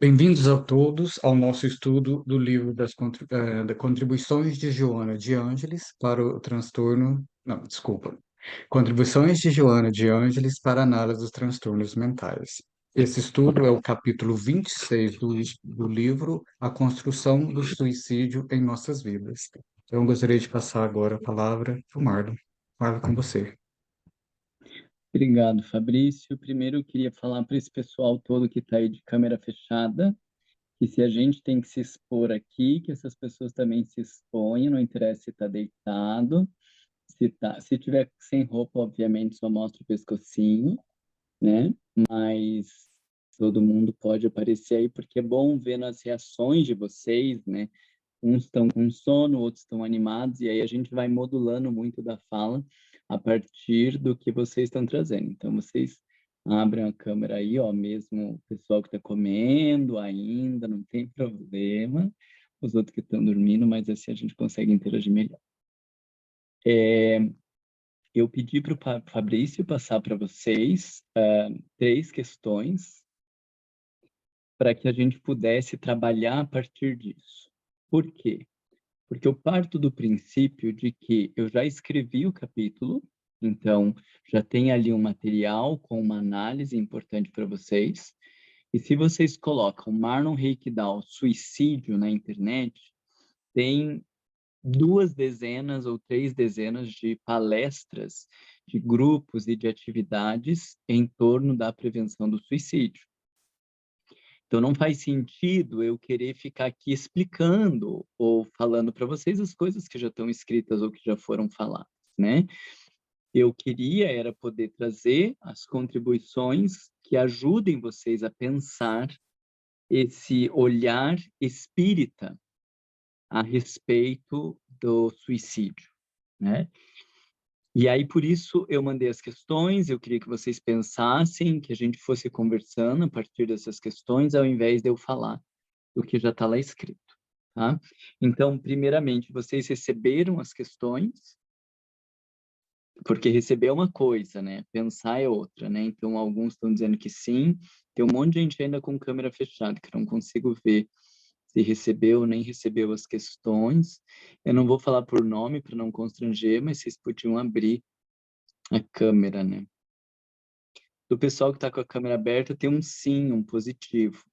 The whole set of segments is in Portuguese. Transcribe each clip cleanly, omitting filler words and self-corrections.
Bem-vindos a todos ao nosso estudo do livro das Contribuições de Joana de Ângeles para o transtorno. Não, desculpa. Contribuições de Joana de Ângeles para a análise dos transtornos mentais. Esse estudo é o capítulo 26 do livro A Construção do Suicídio em Nossas Vidas. Eu gostaria de passar agora a palavra para o Marlon. Marlon, com você. Obrigado, Fabrício. Primeiro, eu queria falar para esse pessoal todo que está aí de câmera fechada, que se a gente tem que se expor aqui, que essas pessoas também se exponham, não interessa se está deitado, se tiver sem roupa, obviamente, só mostra o pescocinho, né? Mas todo mundo pode aparecer aí, porque é bom ver nas reações de vocês, né? Uns estão com sono, outros estão animados, e aí a gente vai modulando muito da fala a partir do que vocês estão trazendo. Então, vocês abrem a câmera aí, ó, mesmo o pessoal que está comendo ainda, não tem problema. Os outros que estão dormindo, mas assim a gente consegue interagir melhor. Eu pedi para o Fabrício passar para vocês 3 questões para que a gente pudesse trabalhar a partir disso. Por quê? Porque eu parto do princípio de que eu já escrevi o capítulo, então já tem ali um material com uma análise importante para vocês. E se vocês colocam Marlon Reikdal suicídio na internet, tem 2 dezenas ou 3 dezenas de palestras, de grupos e de atividades em torno da prevenção do suicídio. Então, não faz sentido eu querer ficar aqui explicando ou falando para vocês as coisas que já estão escritas ou que já foram faladas, né? Eu queria era poder trazer as contribuições que ajudem vocês a pensar esse olhar espírita a respeito do suicídio, né? E aí, por isso, eu mandei as questões, eu queria que vocês pensassem, que a gente fosse conversando a partir dessas questões, ao invés de eu falar do que já está lá escrito, tá? Então, primeiramente, vocês receberam as questões, porque receber é uma coisa, né? Pensar é outra, né? Então, alguns estão dizendo que sim, tem um monte de gente ainda com câmera fechada, que eu não consigo ver se recebeu ou nem recebeu as questões. Eu não vou falar por nome para não constranger, mas vocês podiam abrir a câmera, né? Do pessoal que está com a câmera aberta, tem um sim, um positivo.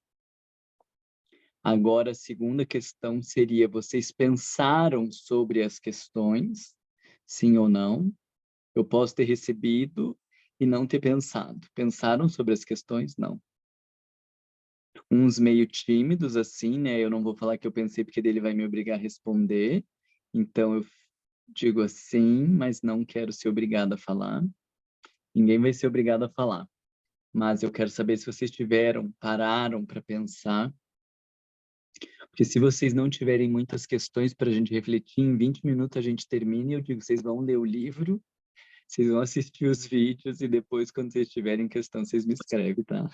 Agora, a segunda questão seria: vocês pensaram sobre as questões? Sim ou não? Eu posso ter recebido e não ter pensado. Pensaram sobre as questões? Não. Uns meio tímidos, assim, né? Eu não vou falar que eu pensei porque ele vai me obrigar a responder. Então, eu digo assim, mas não quero ser obrigado a falar. Ninguém vai ser obrigado a falar. Mas eu quero saber se vocês pararam para pensar. Porque se vocês não tiverem muitas questões para a gente refletir, em 20 minutos a gente termina e eu digo, vocês vão ler o livro, vocês vão assistir os vídeos e depois, quando vocês tiverem questão, vocês me escrevem, tá?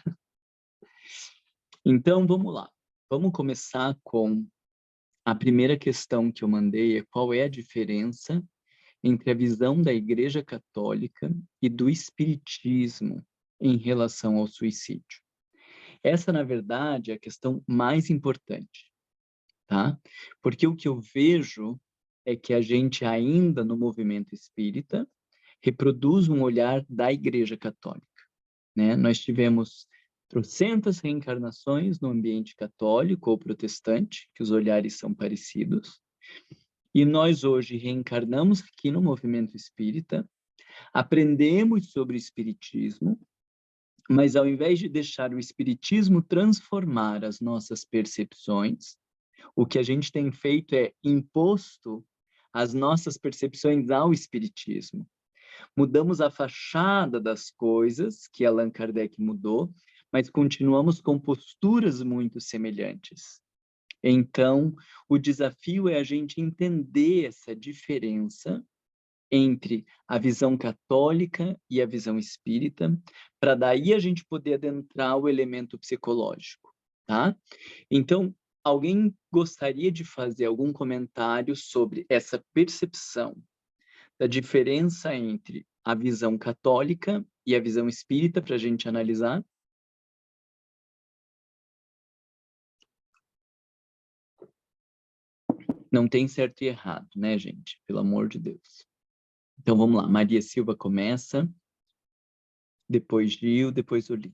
Então, vamos lá. Vamos começar com a primeira questão que eu mandei, é qual é a diferença entre a visão da Igreja Católica e do Espiritismo em relação ao suicídio. Essa, na verdade, é a questão mais importante, tá? Porque o que eu vejo é que a gente ainda no movimento espírita reproduz um olhar da Igreja Católica, né? Nós tivemos trocentas reencarnações no ambiente católico ou protestante, que os olhares são parecidos, e nós hoje reencarnamos aqui no movimento espírita, aprendemos sobre o espiritismo, mas ao invés de deixar o espiritismo transformar as nossas percepções, o que a gente tem feito é imposto as nossas percepções ao espiritismo. Mudamos a fachada das coisas, que Allan Kardec mudou, mas continuamos com posturas muito semelhantes. Então, o desafio é a gente entender essa diferença entre a visão católica e a visão espírita, para daí a gente poder adentrar o elemento psicológico, tá? Então, alguém gostaria de fazer algum comentário sobre essa percepção da diferença entre a visão católica e a visão espírita para a gente analisar? Não tem certo e errado, né, gente? Pelo amor de Deus. Então, vamos lá. Maria Silva começa, depois Gil, depois Olívia.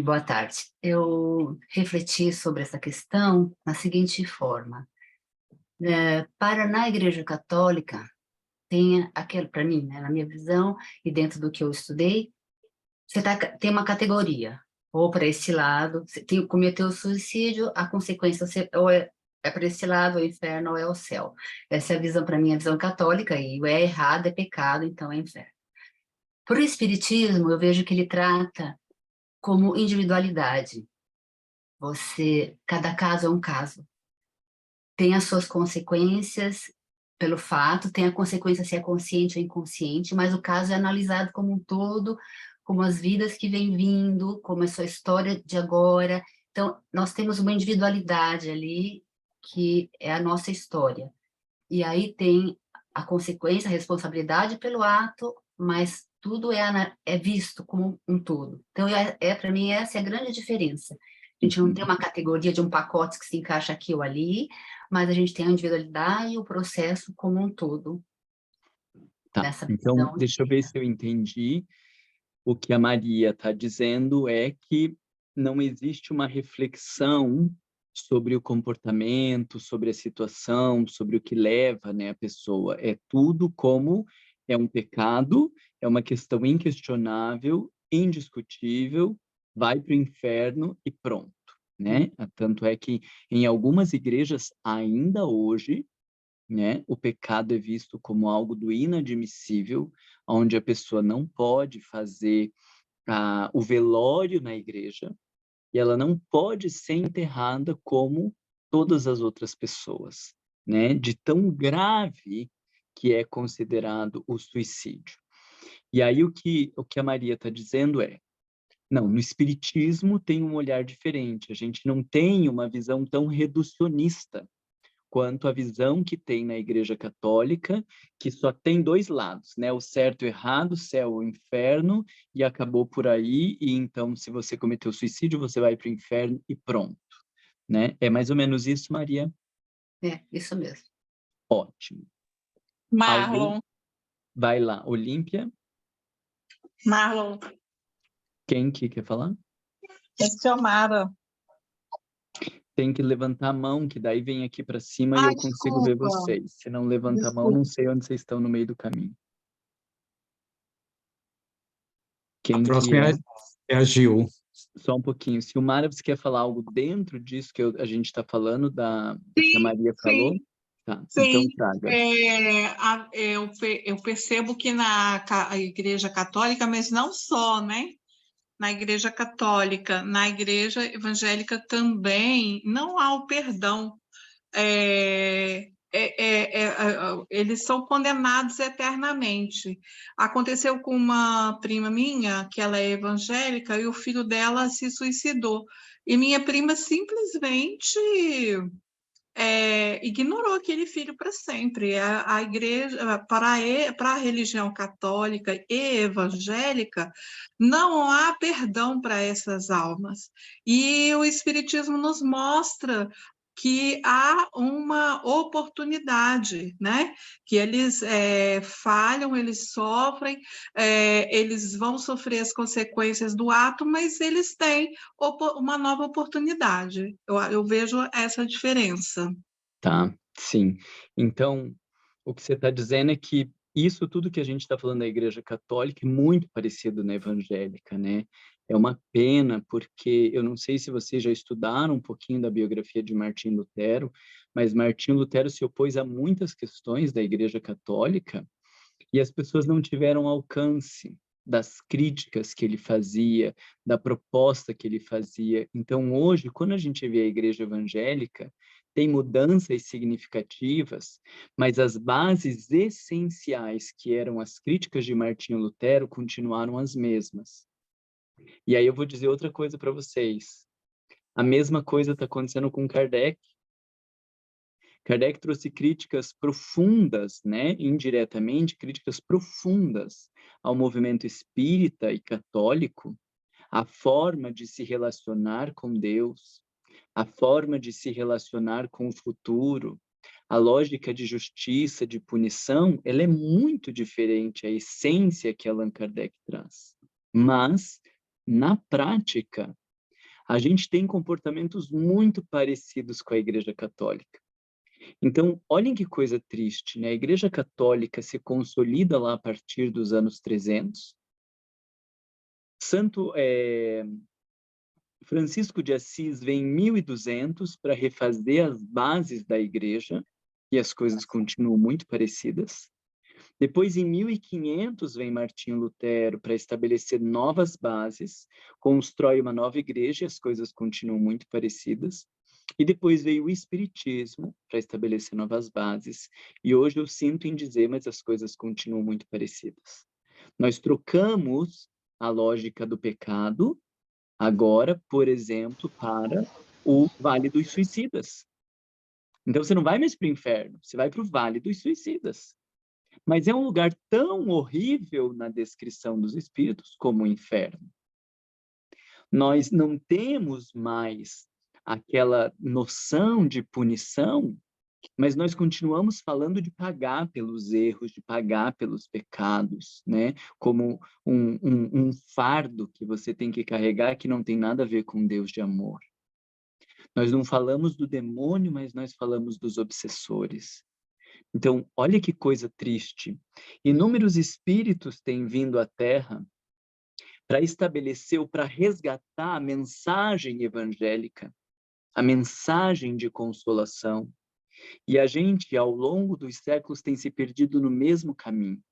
Boa tarde. Eu refleti sobre essa questão na seguinte forma. Na Igreja Católica, tem aquele, para mim, né, na minha visão, e dentro do que eu estudei, tem uma categoria, ou para esse lado, você cometeu suicídio, a consequência ou é para esse lado, o inferno, ou é o céu. Essa é a visão, para mim, a visão católica, e o é errado, é pecado, então é inferno. Por Espiritismo, eu vejo que ele trata como individualidade. Cada caso é um caso. Tem as suas consequências pelo fato, tem a consequência se é consciente ou inconsciente, mas o caso é analisado como um todo, como as vidas que vêm vindo, como a sua história de agora. Então, nós temos uma individualidade ali, que é a nossa história. E aí tem a consequência, a responsabilidade pelo ato, mas tudo é visto como um todo. Então, para mim, essa é a grande diferença. A gente não tem uma categoria de um pacote que se encaixa aqui ou ali, mas a gente tem a individualidade e o processo como um todo. Tá, então deixa eu ver se eu entendi. O que a Maria está dizendo é que não existe uma reflexão sobre o comportamento, sobre a situação, sobre o que leva, né, a pessoa. É tudo como é um pecado, é uma questão inquestionável, indiscutível, vai para o inferno e pronto, né? Tanto é que em algumas igrejas, ainda hoje, né, o pecado é visto como algo do inadmissível, onde a pessoa não pode fazer o velório na igreja, e ela não pode ser enterrada como todas as outras pessoas, né? De tão grave que é considerado o suicídio. E aí o que a Maria está dizendo é, não, no espiritismo tem um olhar diferente, a gente não tem uma visão tão reducionista quanto a visão que tem na Igreja Católica, que só tem dois lados, né? O certo e o errado, o céu ou o inferno, e acabou por aí, e então, se você cometeu suicídio, você vai para o inferno e pronto, né? É mais ou menos isso, Maria? É, isso mesmo. Ótimo. Marlon. Vai lá, Olímpia. Marlon. Quem que quer falar? É Xiomara. Tem que levantar a mão, que daí vem aqui para cima e eu consigo ver vocês. Se não levanta a mão, não sei onde vocês estão no meio do caminho. Quem A próxima é a Gil. Só um pouquinho. Silmara, você quer falar algo dentro disso que a gente está falando, do que a Maria falou? Sim. Tá, Sim, então traga. eu percebo que na Igreja Católica, mas não só, né? Na Igreja Católica, na Igreja Evangélica também, não há o perdão. Eles são condenados eternamente. Aconteceu com uma prima minha, que ela é evangélica, e o filho dela se suicidou. E minha prima simplesmente ignorou aquele filho para sempre. A igreja, para a religião católica e evangélica, não há perdão para essas almas. E o Espiritismo nos mostra que há uma oportunidade, né? Que eles falham, eles sofrem, eles vão sofrer as consequências do ato, mas eles têm uma nova oportunidade. Eu vejo essa diferença. Tá, sim. Então, o que você está dizendo é que isso tudo que a gente está falando da Igreja Católica é muito parecido na evangélica, né? É uma pena, porque eu não sei se vocês já estudaram um pouquinho da biografia de Martim Lutero, mas Martim Lutero se opôs a muitas questões da Igreja Católica e as pessoas não tiveram alcance das críticas que ele fazia, da proposta que ele fazia. Então, hoje, quando a gente vê a Igreja Evangélica, tem mudanças significativas, mas as bases essenciais, que eram as críticas de Martinho Lutero, continuaram as mesmas. E aí eu vou dizer outra coisa para vocês. A mesma coisa está acontecendo com Kardec. Kardec trouxe críticas profundas, né, indiretamente, críticas profundas ao movimento espírita e católico, a forma de se relacionar com Deus, a forma de se relacionar com o futuro, a lógica de justiça, de punição, ela é muito diferente, a essência que Allan Kardec traz. Mas, na prática, a gente tem comportamentos muito parecidos com a Igreja Católica. Então, olhem que coisa triste, né? A Igreja Católica se consolida lá a partir dos anos 300. Francisco de Assis vem em 1200 para refazer as bases da Igreja, e as coisas continuam muito parecidas. Depois, em 1500, vem Martinho Lutero para estabelecer novas bases, constrói uma nova igreja, e as coisas continuam muito parecidas. E depois veio o Espiritismo para estabelecer novas bases. E hoje eu sinto em dizer, mas as coisas continuam muito parecidas. Nós trocamos a lógica do pecado, agora, por exemplo, para o Vale dos Suicidas. Então, você não vai mais para o inferno, você vai para o Vale dos Suicidas. Mas é um lugar tão horrível na descrição dos espíritos como o inferno. Nós não temos mais aquela noção de punição, mas nós continuamos falando de pagar pelos erros, de pagar pelos pecados, né? Como um fardo que você tem que carregar que não tem nada a ver com Deus de amor. Nós não falamos do demônio, mas nós falamos dos obsessores. Então, olha que coisa triste. Inúmeros espíritos têm vindo à Terra para estabelecer ou para resgatar a mensagem evangélica, a mensagem de consolação. E a gente, ao longo dos séculos, tem se perdido no mesmo caminho.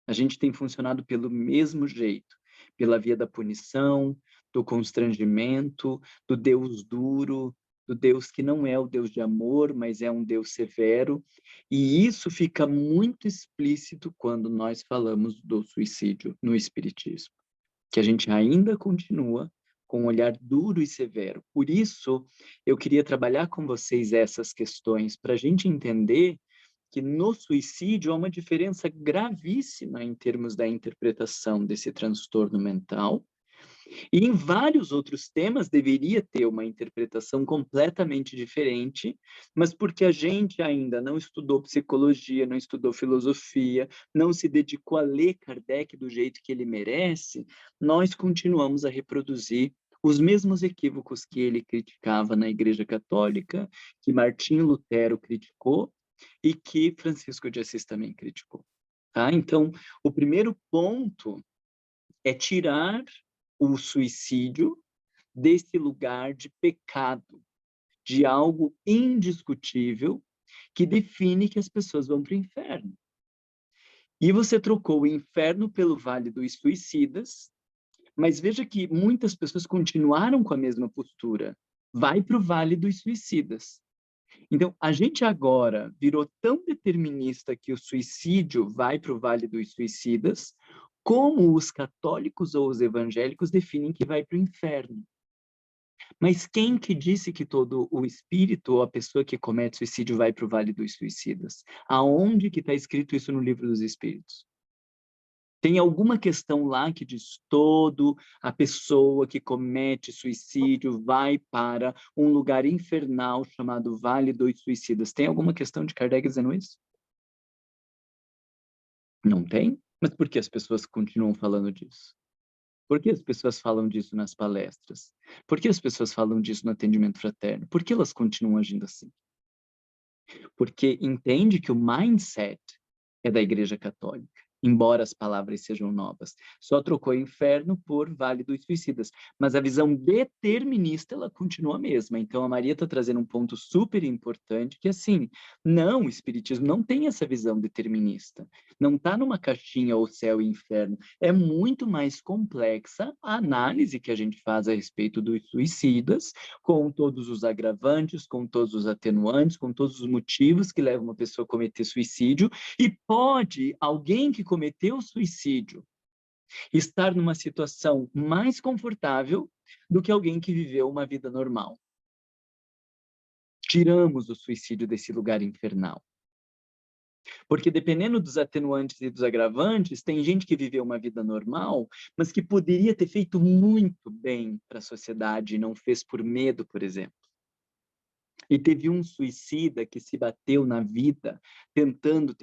A gente tem funcionado pelo mesmo jeito, pela via da punição, do constrangimento, do Deus duro, do Deus que não é o Deus de amor, mas é um Deus severo. E isso fica muito explícito quando nós falamos do suicídio no Espiritismo, que a gente ainda continua com um olhar duro e severo. Por isso, eu queria trabalhar com vocês essas questões, para a gente entender que no suicídio há uma diferença gravíssima em termos da interpretação desse transtorno mental, e em vários outros temas deveria ter uma interpretação completamente diferente, mas porque a gente ainda não estudou psicologia, não estudou filosofia, não se dedicou a ler Kardec do jeito que ele merece, nós continuamos a reproduzir os mesmos equívocos que ele criticava na Igreja Católica, que Martinho Lutero criticou e que Francisco de Assis também criticou. Tá? Então, o primeiro ponto é tirar o suicídio desse lugar de pecado, de algo indiscutível que define que as pessoas vão para o inferno. E você trocou o inferno pelo Vale dos Suicidas, mas veja que muitas pessoas continuaram com a mesma postura. Vai para o Vale dos Suicidas. Então, a gente agora virou tão determinista que o suicídio vai para o Vale dos Suicidas, como os católicos ou os evangélicos definem que vai para o inferno. Mas quem que disse que todo o espírito ou a pessoa que comete suicídio vai para o Vale dos Suicidas? Aonde que está escrito isso no Livro dos Espíritos? Tem alguma questão lá que diz todo a pessoa que comete suicídio vai para um lugar infernal chamado Vale dos Suicidas? Tem alguma questão de Kardec dizendo isso? Não tem? Mas por que as pessoas continuam falando disso? Por que as pessoas falam disso nas palestras? Por que as pessoas falam disso no atendimento fraterno? Por que elas continuam agindo assim? Porque entende que o mindset é da Igreja Católica, embora as palavras sejam novas. Só trocou inferno por Vale dos Suicidas. Mas a visão determinista, ela continua a mesma. Então, a Maria está trazendo um ponto super importante, que assim, não, o Espiritismo não tem essa visão determinista. Não está numa caixinha ou céu e inferno. É muito mais complexa a análise que a gente faz a respeito dos suicidas, com todos os agravantes, com todos os atenuantes, com todos os motivos que levam uma pessoa a cometer suicídio, e pode alguém que cometeu suicídio estar numa situação mais confortável do que alguém que viveu uma vida normal. Tiramos o suicídio desse lugar infernal. Porque dependendo dos atenuantes e dos agravantes, tem gente que viveu uma vida normal, mas que poderia ter feito muito bem para a sociedade e não fez por medo, por exemplo. E teve um suicida que se bateu na vida, tentando,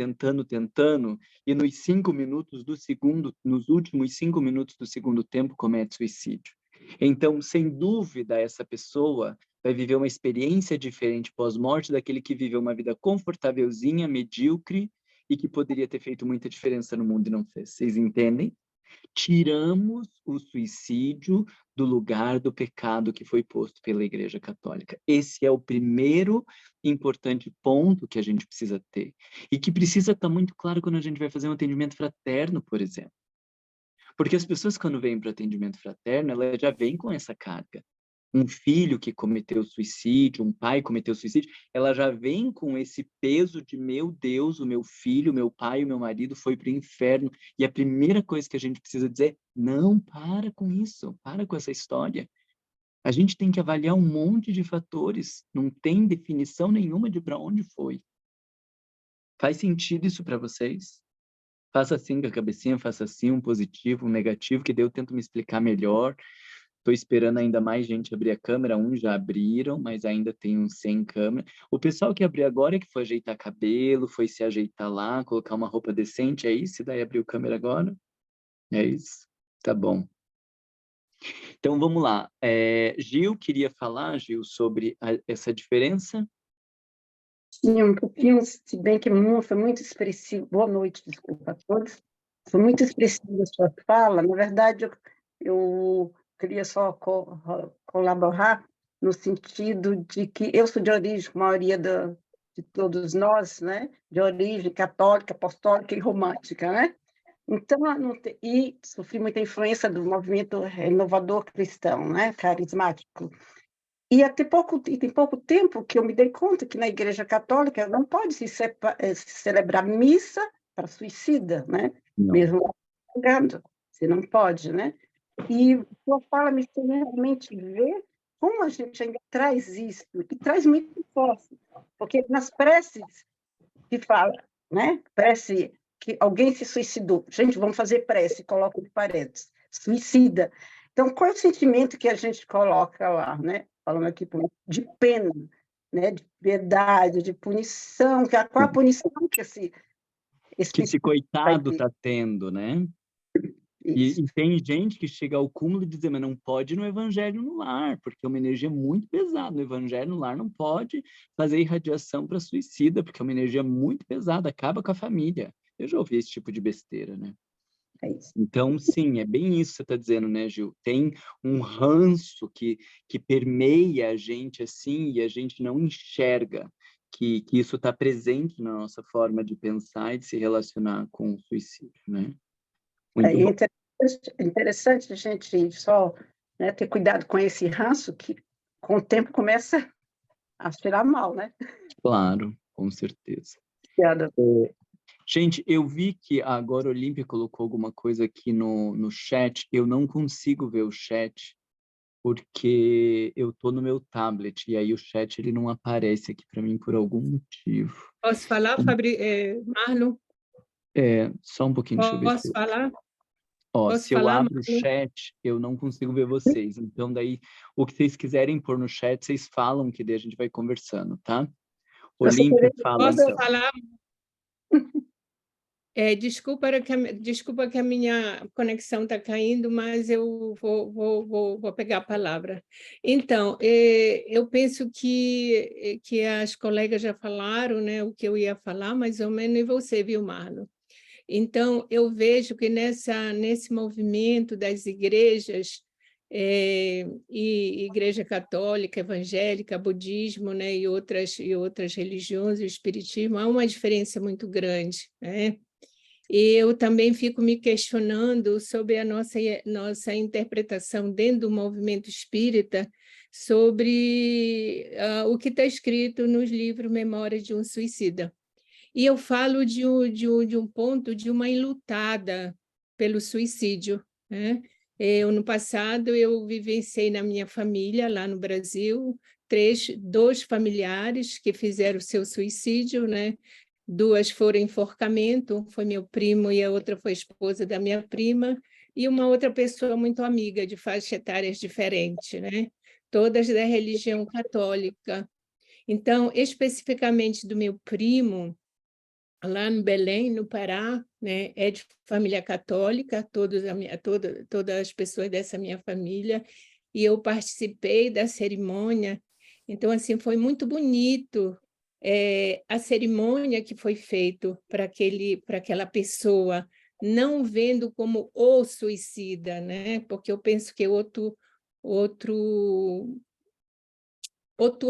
e nos 5 minutos do segundo, nos últimos 5 minutos do segundo tempo, comete suicídio. Então, sem dúvida, essa pessoa vai viver uma experiência diferente pós-morte daquele que viveu uma vida confortávelzinha, medíocre, e que poderia ter feito muita diferença no mundo e não fez. Vocês entendem? Tiramos o suicídio do lugar do pecado que foi posto pela Igreja Católica. Esse é o primeiro importante ponto que a gente precisa ter. E que precisa estar muito claro quando a gente vai fazer um atendimento fraterno, por exemplo. Porque as pessoas, quando vêm para o atendimento fraterno, elas já vêm com essa carga. Um filho que cometeu suicídio, um pai que cometeu suicídio, ela já vem com esse peso de, meu Deus, o meu filho, o meu pai, o meu marido foi para o inferno. E a primeira coisa que a gente precisa dizer é, não, para com isso, para com essa história. A gente tem que avaliar um monte de fatores, não tem definição nenhuma de para onde foi. Faz sentido isso para vocês? Faça assim com a cabecinha, faça assim, um positivo, um negativo, que daí eu tento me explicar melhor. Estou esperando ainda mais gente abrir a câmera, uns já abriram, mas ainda tem uns sem câmera. O pessoal que abriu agora é que foi ajeitar cabelo, foi se ajeitar lá, colocar uma roupa decente, é isso? E daí abriu a câmera agora? É isso? Tá bom. Então, vamos lá. Gil, queria falar, Gil, sobre essa diferença? Sim, um pouquinho, se bem que foi muito expressivo. Boa noite, desculpa a todos. Foi muito expressiva a sua fala. Na verdade, eu queria só colaborar no sentido de que eu sou de origem, a maioria de todos nós, né? De origem católica, apostólica e romântica, né? Então, e sofri muita influência do movimento renovador cristão, né? Carismático. E tem pouco tempo que eu me dei conta que na Igreja Católica não pode se celebrar missa para suicida, né? Não. Mesmo pregando, você não pode, né? E sua fala me fez realmente ver como a gente ainda traz isso, e traz muito forte, porque nas preces que fala, né? Prece que alguém se suicidou. Gente, vamos fazer prece, coloca de parênteses. Suicida. Então, qual é o sentimento que a gente coloca lá, né? Falando aqui de pena, né? De piedade, de punição. Qual a punição que esse Que esse coitado está tendo, né? Isso. E tem gente que chega ao cúmulo de dizer, mas não pode no evangelho no lar, porque é uma energia muito pesada. No evangelho no lar não pode fazer irradiação para suicida, porque é uma energia muito pesada, acaba com a família. Eu já ouvi esse tipo de besteira, né? É isso. Então, sim, é bem isso que você está dizendo, né, Gil? Tem um ranço que permeia a gente assim e a gente não enxerga que isso está presente na nossa forma de pensar e de se relacionar com o suicídio, né? Muito bom. Interessante a gente só, né, ter cuidado com esse ranço que com o tempo começa a cheirar mal, né? Claro, com certeza. Obrigada. Gente, eu vi que agora a Olímpia colocou alguma coisa aqui no chat. Eu não consigo ver o chat porque eu tô no meu tablet e aí o chat ele não aparece aqui para mim por algum motivo. Posso falar, Marlon? Só um pouquinho, deixa eu ver Posso falar? Ó, Posso se eu falar, abro o Marlon? chat, eu não consigo ver vocês. Então, daí, o que vocês quiserem pôr no chat, vocês falam, que daí a gente vai conversando, tá? Olímpia, fala Posso então. falar? Desculpa que a minha conexão está caindo, mas eu vou pegar a palavra. Então, eu penso que as colegas já falaram, né, o que eu ia falar, mais ou menos, e você, viu, Marlon? Então, eu vejo que nesse movimento das igrejas, e Igreja Católica, Evangélica, Budismo, né, e outras religiões, o Espiritismo, há uma diferença muito grande, né? E eu também fico me questionando sobre a nossa interpretação dentro do movimento espírita sobre o que está escrito nos livros Memórias de um Suicida. E eu falo de um ponto de uma enlutada pelo suicídio, né? No passado, eu vivenciei na minha família, lá no Brasil, dois familiares que fizeram o seu suicídio, né? 2 foram enforcamento, um foi meu primo e a outra foi esposa da minha prima, e uma outra pessoa muito amiga, de faixas etárias diferentes, né? Todas da religião católica. Então, especificamente do meu primo, lá no Belém, no Pará, né, é de família católica, todas as pessoas dessa minha família, e eu participei da cerimônia. Então, assim, foi muito bonito a cerimônia que foi feita para aquela pessoa, não vendo como o suicida, né? Porque eu penso que outro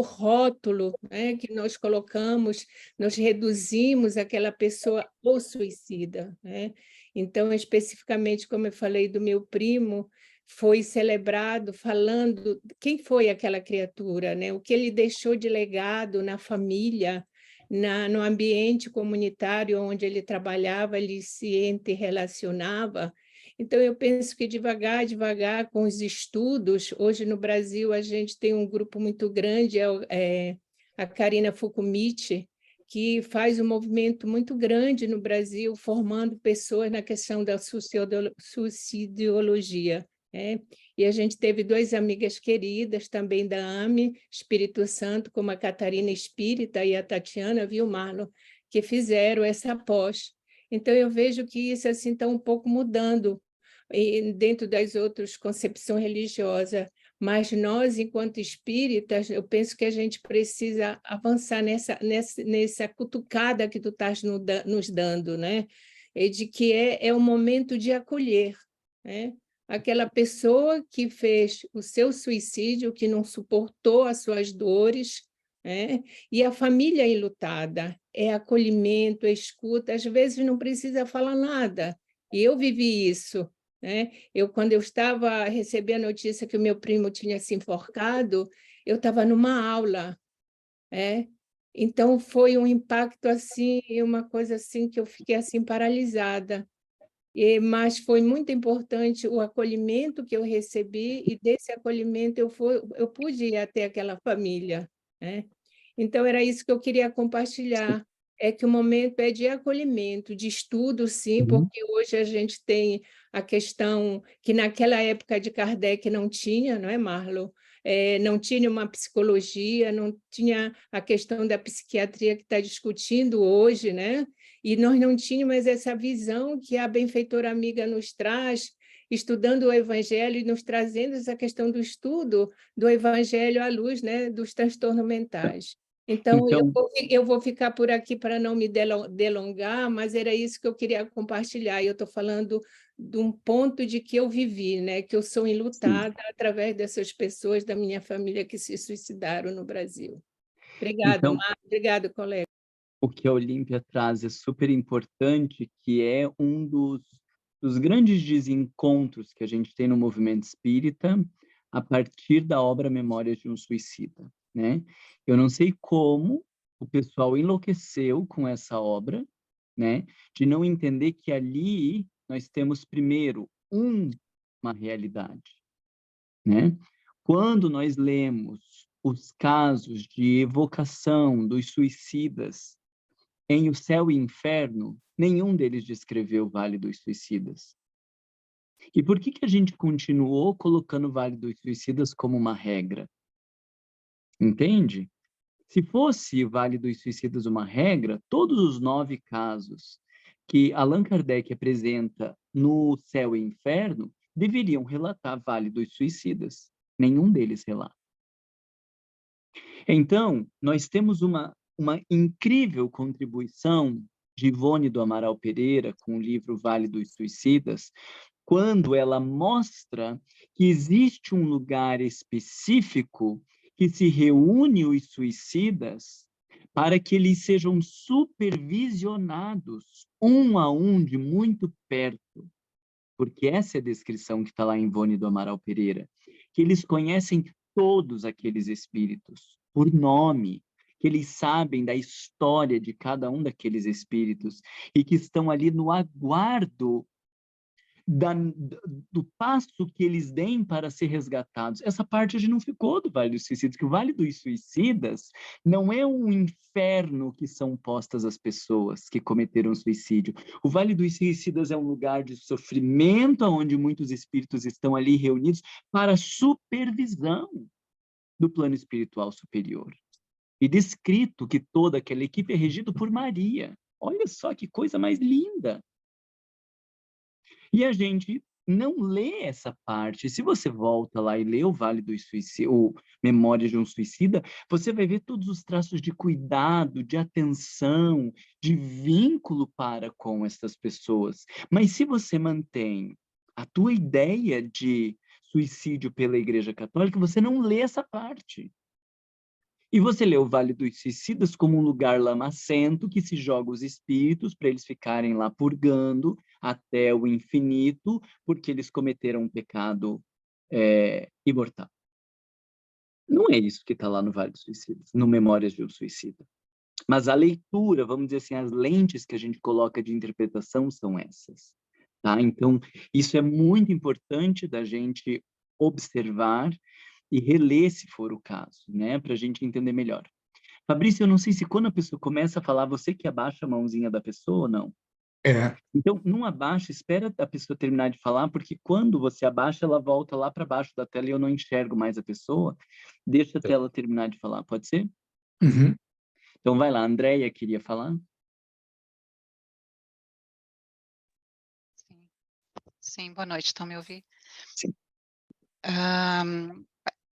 rótulo, né, que nós colocamos, nós reduzimos aquela pessoa ao suicida, né? Então, especificamente, como eu falei do meu primo, foi celebrado falando quem foi aquela criatura, né? O que ele deixou de legado na família, no ambiente comunitário onde ele trabalhava, ele se relacionava. Então, eu penso que devagar, com os estudos, hoje no Brasil a gente tem um grupo muito grande, a Karina Fukumichi, que faz um movimento muito grande no Brasil, formando pessoas na questão da suicidologia. Né? E a gente teve 2 amigas queridas também da AME, Espírito Santo, como a Catarina Espírita e a Tatiana, viu, Marlon, que fizeram essa pós. Então, eu vejo que isso assim está um pouco mudando dentro das outras concepções religiosas, mas nós, enquanto espíritas, eu penso que a gente precisa avançar nessa cutucada que tu estás nos dando, né? E de que é o momento de acolher, né? Aquela pessoa que fez o seu suicídio, que não suportou as suas dores, né? E a família enlutada, é acolhimento, é escuta, às vezes não precisa falar nada, e eu vivi isso, né? Quando eu estava a receber a notícia que o meu primo tinha se enforcado, eu estava numa aula, né? Então foi um impacto assim, uma coisa assim que eu fiquei assim paralisada. Mas foi muito importante o acolhimento que eu recebi, e desse acolhimento eu pude ir até aquela família, né? Então era isso que eu queria compartilhar, é que o momento é de acolhimento, de estudo, sim, porque hoje a gente tem a questão que naquela época de Kardec não tinha, não é, Marlo? Não tinha uma psicologia, não tinha a questão da psiquiatria que está discutindo hoje, né? E nós não tínhamos essa visão que a benfeitora amiga nos traz, estudando o Evangelho e nos trazendo essa questão do estudo do Evangelho à luz, né, dos transtornos mentais. Então, eu vou ficar por aqui para não me delongar, mas era isso que eu queria compartilhar. Eu estou falando de um ponto de que eu vivi, né, que eu sou enlutada através dessas pessoas da minha família que se suicidaram no Brasil. Obrigada, Então, obrigado, colega. o que a Olímpia traz é super importante, que é um dos grandes desencontros que a gente tem no movimento espírita a partir da obra Memórias de um Suicida, né? Eu não sei como o pessoal enlouqueceu com essa obra, né? De não entender que ali nós temos primeiro uma realidade, né? Quando nós lemos os casos de evocação dos suicidas em O Céu e Inferno, nenhum deles descreveu o Vale dos Suicidas. E por que a gente continuou colocando o Vale dos Suicidas como uma regra? Entende? Se fosse o Vale dos Suicidas uma regra, todos os 9 casos que Allan Kardec apresenta no Céu e Inferno deveriam relatar Vale dos Suicidas. Nenhum deles relata. Então, nós temos uma incrível contribuição de Ivone do Amaral Pereira com o livro Vale dos Suicidas, quando ela mostra que existe um lugar específico que se reúne os suicidas para que eles sejam supervisionados um a um de muito perto, porque essa é a descrição que está lá em Ivone do Amaral Pereira, que eles conhecem todos aqueles espíritos por nome, que eles sabem da história de cada um daqueles espíritos e que estão ali no aguardo do passo que eles deem para ser resgatados. Essa parte a gente não ficou do Vale dos Suicidas, que o Vale dos Suicidas não é um inferno que são postas as pessoas que cometeram suicídio. O Vale dos Suicidas é um lugar de sofrimento, onde muitos espíritos estão ali reunidos para supervisão do plano espiritual superior. e descrito que toda aquela equipe é regida por Maria. Olha só que coisa mais linda! E a gente não lê essa parte. Se você volta lá e lê o Vale do Suicida, ou Memórias de um Suicida, você vai ver todos os traços de cuidado, de atenção, de vínculo para com essas pessoas. Mas se você mantém a tua ideia de suicídio pela Igreja Católica, você não lê essa parte. E você lê o Vale dos Suicidas como um lugar lamacento que se joga os espíritos para eles ficarem lá purgando até o infinito, porque eles cometeram um pecado imortal. Não é isso que está lá no Vale dos Suicidas, no Memórias de um Suicida. Mas a leitura, vamos dizer assim, as lentes que a gente coloca de interpretação são essas. Tá? Então, isso é muito importante da gente observar e reler, se for o caso, né? Para a gente entender melhor. Fabrício, eu não sei se quando a pessoa começa a falar, você que abaixa a mãozinha da pessoa ou não. Então, não abaixa, espera a pessoa terminar de falar, porque quando você abaixa, ela volta lá para baixo da tela e eu não enxergo mais a pessoa. Deixa a tela terminar de falar, pode ser? Uhum. Então, vai lá, a Andréia queria falar? Sim, boa noite, estão me ouvindo? Sim.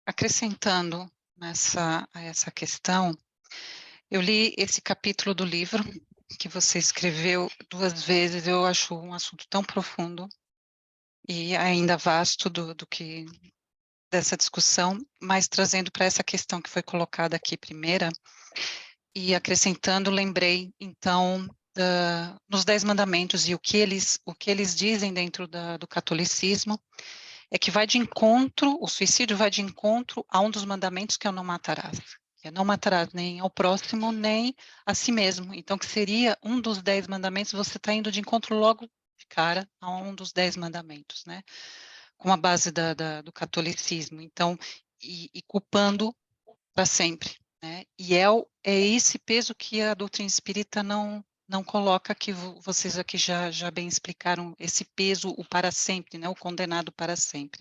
Acrescentando a essa questão, eu li esse capítulo do livro que você escreveu 2 vezes, eu acho um assunto tão profundo e ainda vasto dessa discussão, mas trazendo para essa questão que foi colocada aqui primeira, e acrescentando, lembrei, então, nos 10 mandamentos e o que eles dizem dentro do catolicismo, é que vai de encontro, o suicídio vai de encontro a um dos mandamentos que é o não matarás. Que é não matarás nem ao próximo, nem a si mesmo. Então, que seria um dos 10 mandamentos, você está indo de encontro logo de cara a um dos 10 mandamentos, né? Com a base do catolicismo. Então, e culpando para sempre, né? E é esse peso que a doutrina espírita não coloca, que vocês aqui já bem explicaram, esse peso, o para sempre, né? O condenado para sempre.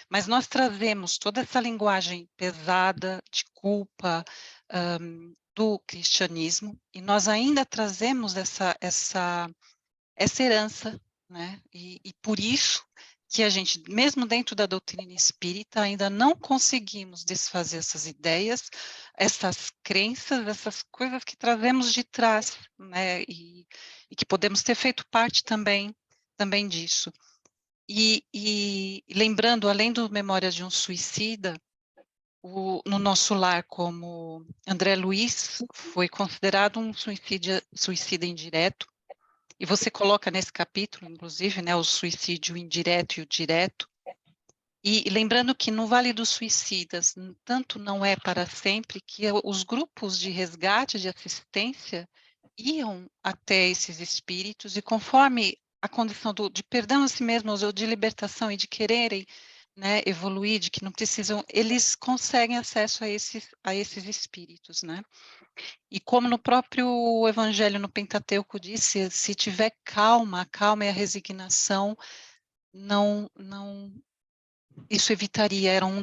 Mas nós trazemos toda essa linguagem pesada, de culpa, do cristianismo, e nós ainda trazemos essa herança, né? E por isso que a gente, mesmo dentro da doutrina espírita, ainda não conseguimos desfazer essas ideias, essas crenças, essas coisas que trazemos de trás, né? E que podemos ter feito parte também disso. E lembrando, além do Memórias de um Suicida, no nosso lar, como André Luiz foi considerado um suicida indireto, e você coloca nesse capítulo, inclusive, né, o suicídio indireto e o direto. E lembrando que no Vale dos Suicidas, tanto não é para sempre, que os grupos de resgate, de assistência, iam até esses espíritos, e conforme a condição de perdão a si mesmos, ou de libertação, e de quererem, né, evoluir, de que não precisam, eles conseguem acesso a esses espíritos, né? E como no próprio Evangelho no Pentateuco disse, se tiver calma, a calma e a resignação, isso evitaria, era um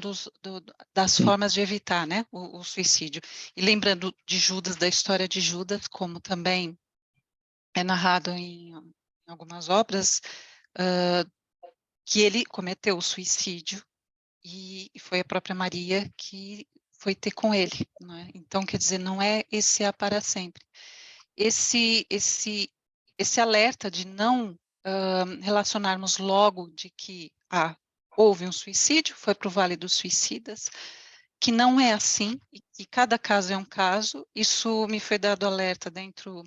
das formas de evitar, né, o suicídio. E lembrando de Judas, da história de Judas, como também é narrado em algumas obras, que ele cometeu o suicídio, e foi a própria Maria que foi ter com ele, né? Então, quer dizer, não é esse para sempre. Esse alerta de não relacionarmos logo de que houve um suicídio, foi para o Vale dos Suicidas, que não é assim, e que cada caso é um caso. Isso me foi dado alerta dentro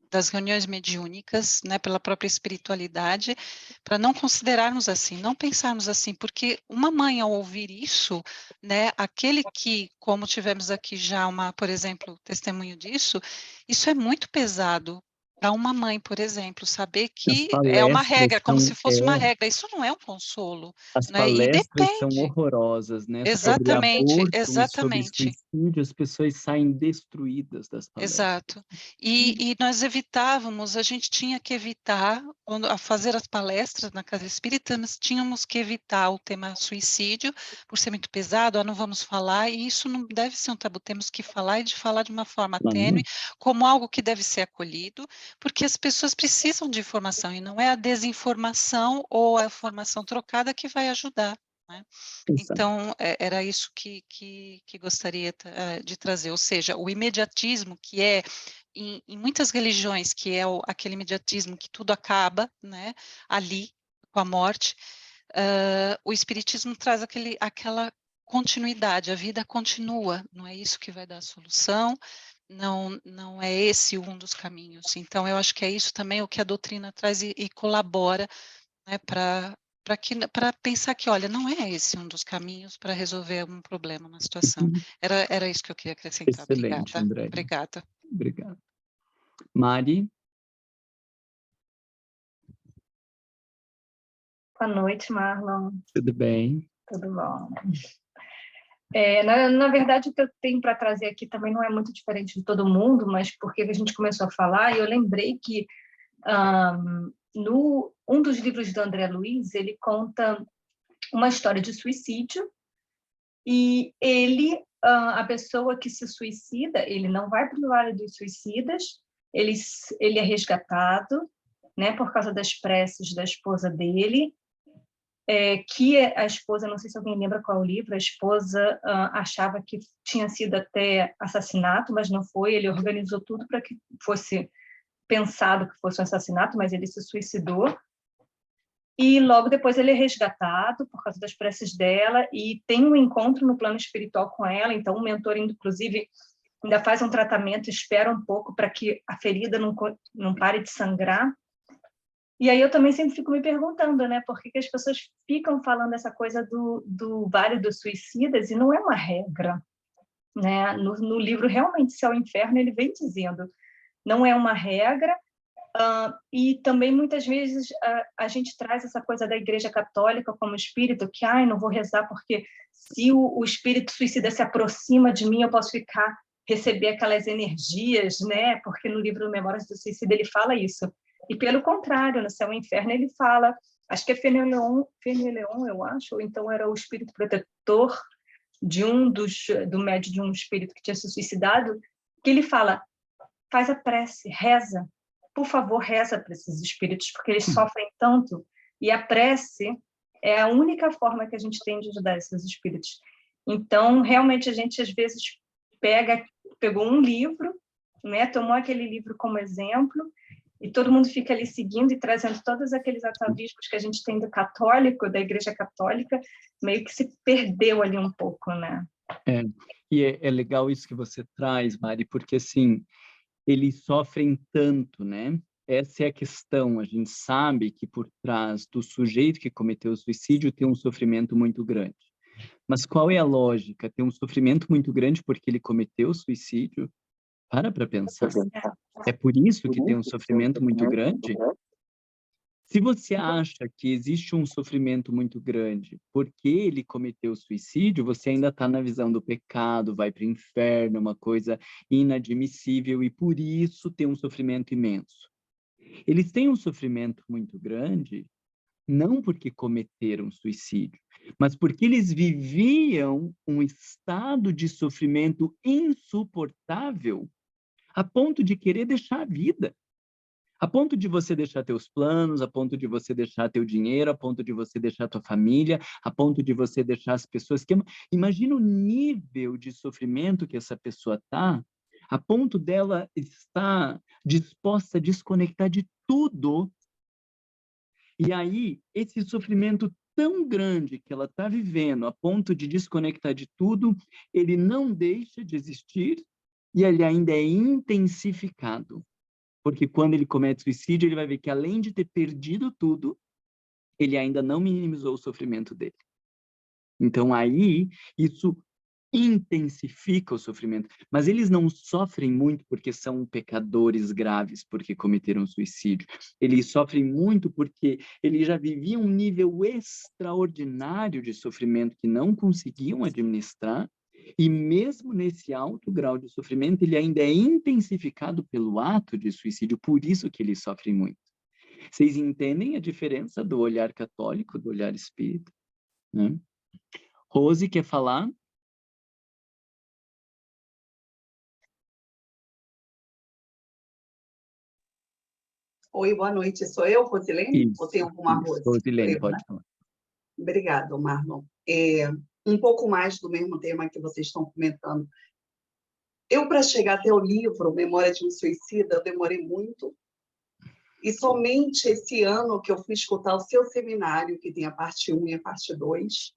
das reuniões mediúnicas, né, pela própria espiritualidade, para não considerarmos assim, não pensarmos assim, porque uma mãe, ao ouvir isso, né, aquele que, como tivemos aqui já por exemplo, testemunho disso, isso é muito pesado Para uma mãe, por exemplo, saber As que é uma palestras regra, como são se fosse uma regra. Isso não é um consolo, as né, e palestras são depende. horrorosas, né, sobre Exatamente, aborto e sobre exatamente. suicídio, as pessoas saem destruídas das palestras. Exato. E nós evitávamos, a gente tinha que evitar, quando a fazer as palestras na Casa Espírita, nós tínhamos que evitar o tema suicídio, por ser muito pesado, não vamos falar, e isso não deve ser um tabu, temos que falar e de falar de uma forma tênue, como algo que deve ser acolhido, porque as pessoas precisam de informação, e não é a desinformação ou a informação trocada que vai ajudar, né? Então, era isso que gostaria de trazer, ou seja, o imediatismo que é, em muitas religiões, que é aquele imediatismo que tudo acaba, né, ali, com a morte, o Espiritismo traz aquela continuidade, a vida continua, não é isso que vai dar a solução, não é esse um dos caminhos. Então, eu acho que é isso também o que a doutrina traz e colabora, né, para pensar que, olha, não é esse um dos caminhos para resolver um problema, uma situação. Era isso que eu queria acrescentar. Excelente, André. Obrigada. Obrigado. Mari? Boa noite, Marlon. Tudo bem? Tudo bom? Na verdade, o que eu tenho para trazer aqui também não é muito diferente de todo mundo, mas porque a gente começou a falar, e eu lembrei que um dos livros do André Luiz, ele conta uma história de suicídio, e a pessoa que se suicida, ele não vai para o Vale dos Suicidas, ele é resgatado, né, por causa das preces da esposa dele, que a esposa, não sei se alguém lembra qual é o livro, a esposa achava que tinha sido até assassinato, mas não foi, ele organizou tudo para que fosse pensado que fosse um assassinato, mas ele se suicidou, e logo depois ele é resgatado por causa das preces dela, e tem um encontro no plano espiritual com ela, então o mentor, inclusive, ainda faz um tratamento, espera um pouco para que a ferida não pare de sangrar. E aí eu também sempre fico me perguntando, né, por que as pessoas ficam falando essa coisa do Vale dos Suicidas, e não é uma regra, né? No livro realmente Céu e Inferno ele vem dizendo, não é uma regra, e também muitas vezes a gente traz essa coisa da Igreja Católica como espírito, que não vou rezar porque se o espírito suicida se aproxima de mim, eu posso receber aquelas energias, né? Porque no livro Memórias do Suicida ele fala isso. E pelo contrário, no Céu e Inferno ele fala, acho que é Fenelon, eu acho, ou então era o espírito protetor do médium de um espírito que tinha se suicidado, que ele fala, faz a prece, reza, por favor, reza para esses espíritos, porque eles sofrem tanto, e a prece é a única forma que a gente tem de ajudar esses espíritos. Então, realmente, a gente, às vezes, pegou um livro, né, tomou aquele livro como exemplo, e todo mundo fica ali seguindo e trazendo todos aqueles atavismos que a gente tem do católico, da Igreja Católica, meio que se perdeu ali um pouco, né? E é legal isso que você traz, Mari, porque, assim, eles sofrem tanto, né? Essa é a questão. A gente sabe que por trás do sujeito que cometeu o suicídio tem um sofrimento muito grande. Mas qual é a lógica? Tem um sofrimento muito grande porque ele cometeu o suicídio? Para pensar. É por isso que tem um sofrimento muito grande? Se você acha que existe um sofrimento muito grande porque ele cometeu suicídio, você ainda está na visão do pecado, vai para o inferno, uma coisa inadmissível, e por isso tem um sofrimento imenso. Eles têm um sofrimento muito grande, não porque cometeram suicídio, mas porque eles viviam um estado de sofrimento insuportável a ponto de querer deixar a vida. A ponto de você deixar teus planos, a ponto de você deixar teu dinheiro, a ponto de você deixar tua família, a ponto de você deixar as pessoas que amam. Imagina o nível de sofrimento que essa pessoa está, a ponto dela estar disposta a desconectar de tudo. E aí, esse sofrimento tão grande que ela está vivendo, a ponto de desconectar de tudo, ele não deixa de existir e ele ainda é intensificado. Porque quando ele comete suicídio, ele vai ver que, além de ter perdido tudo, ele ainda não minimizou o sofrimento dele. Então, aí, isso intensifica o sofrimento, mas eles não sofrem muito porque são pecadores graves, porque cometeram suicídio. Eles sofrem muito porque eles já viviam um nível extraordinário de sofrimento que não conseguiam administrar, e mesmo nesse alto grau de sofrimento, ele ainda é intensificado pelo ato de suicídio, por isso que eles sofrem muito. Vocês entendem a diferença do olhar católico, do olhar espírita, né? Rose, quer falar? Oi, boa noite. Sou eu, Rosilene? Ou tem alguma Isso, Rose? Rosilene, Eu, pode né? falar. Obrigada, Marlon. Um pouco mais do mesmo tema que vocês estão comentando. Eu, para chegar até o livro Memória de um Suicida, eu demorei muito. E somente esse ano que eu fui escutar o seu seminário, que tem a parte 1 e a parte 2,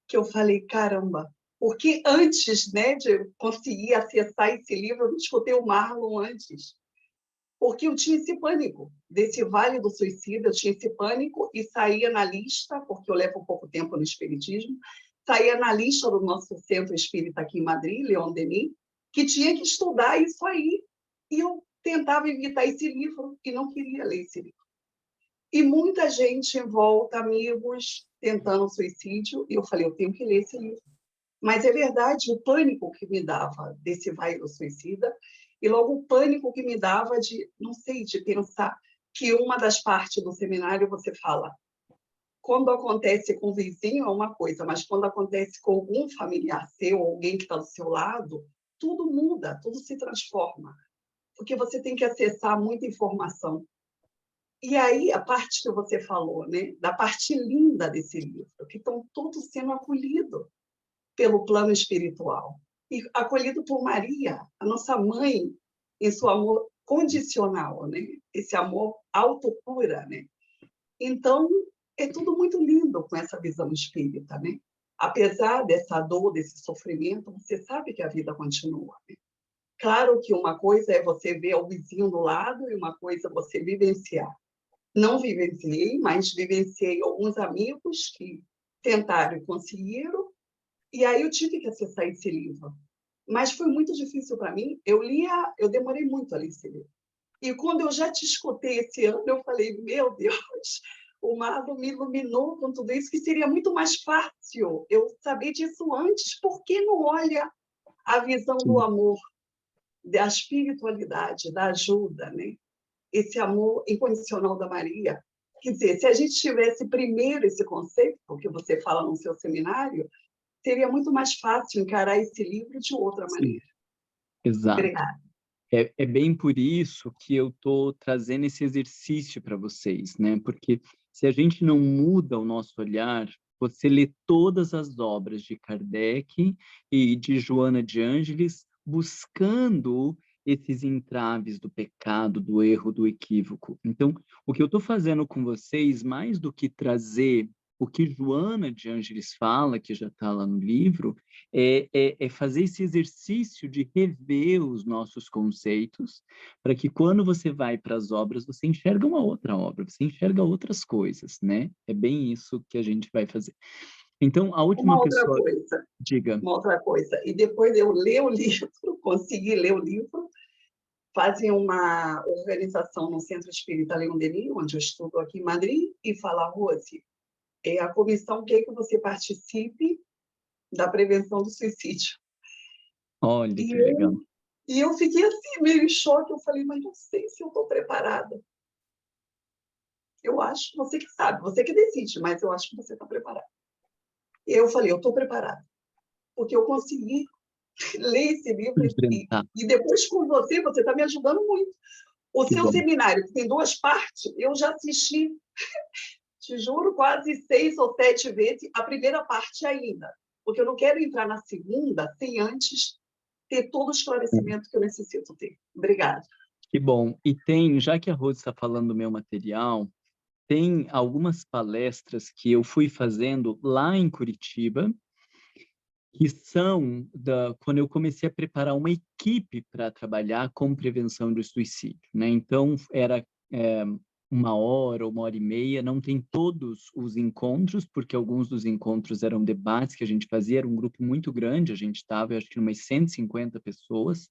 que eu falei, caramba, porque antes, né, de conseguir acessar esse livro, eu não escutei o Marlon antes. Porque eu tinha esse pânico desse Vale do Suicida, eu tinha esse pânico e saía na lista, porque eu levo pouco tempo no espiritismo, saía na lista do nosso centro espírita aqui em Madrid, Leon Denis, que tinha que estudar isso aí. E eu tentava evitar esse livro e não queria ler esse livro. E muita gente em volta, amigos, tentando suicídio, e eu falei, eu tenho que ler esse livro. Mas é verdade, o pânico que me dava desse Vale do Suicida, e logo o pânico que me dava de, não sei, de pensar que uma das partes do seminário você fala, quando acontece com o vizinho é uma coisa, mas quando acontece com algum familiar seu, alguém que está do seu lado, tudo muda, tudo se transforma, porque você tem que acessar muita informação. E aí, a parte que você falou, né, da parte linda desse livro, que estão todos sendo acolhidos pelo plano espiritual. E acolhido por Maria, a nossa mãe, em seu amor condicional, né? Esse amor autocura, né? Então, é tudo muito lindo com essa visão espírita, né? Apesar dessa dor, desse sofrimento, você sabe que a vida continua, né? Claro que uma coisa é você ver o vizinho do lado e uma coisa é você vivenciar. Não vivenciei, mas vivenciei alguns amigos que tentaram e conseguiram. E aí eu tive que acessar esse livro. Mas foi muito difícil para mim. Eu demorei muito a ler esse livro. E quando eu já te escutei esse ano, eu falei, meu Deus, o Marlon me iluminou com tudo isso, que seria muito mais fácil eu saber disso antes. Por que não olha a visão do amor, da espiritualidade, da ajuda, né? Esse amor incondicional da Maria? Quer dizer, se a gente tivesse primeiro esse conceito, que você fala no seu seminário, seria muito mais fácil encarar esse livro de outra maneira. Exato. Obrigada. É bem por isso que eu estou trazendo esse exercício para vocês, né? Porque se a gente não muda o nosso olhar, você lê todas as obras de Kardec e de Joana de Ângeles buscando esses entraves do pecado, do erro, do equívoco. Então, o que eu estou fazendo com vocês, mais do que trazer o que Joana de Ângeles fala, que já está lá no livro, é fazer esse exercício de rever os nossos conceitos, para que quando você vai para as obras, você enxerga uma outra obra, você enxerga outras coisas, né? É bem isso que a gente vai fazer. Então, a última Uma outra pessoa... coisa. Diga. Uma outra coisa. E depois eu ler o livro, consegui ler o livro, fazem uma organização no Centro Espírita Leon Denis, onde eu estudo aqui em Madrid, e fala, Rose, a comissão quer que você participe da prevenção do suicídio. Olha que legal. E eu fiquei assim, meio em choque. Eu falei, mas não sei se eu estou preparada. Eu acho, você que sabe, você que decide, mas eu acho que você está preparada. E eu falei, eu estou preparada. Porque eu consegui ler esse livro e depois com você está me ajudando muito. O Que seu bom. seminário, que tem 2 partes, eu já assisti, te juro, quase 6 ou 7 vezes a primeira parte ainda. Porque eu não quero entrar na segunda sem antes ter todo o esclarecimento que eu necessito ter. Obrigada. Que bom. E tem, já que a Rose está falando do meu material, tem algumas palestras que eu fui fazendo lá em Curitiba, que são quando eu comecei a preparar uma equipe para trabalhar com prevenção do suicídio, né? Então, era 1 hora, 1h30, não tem todos os encontros, porque alguns dos encontros eram debates que a gente fazia, era um grupo muito grande, a gente estava, acho que, umas 150 pessoas,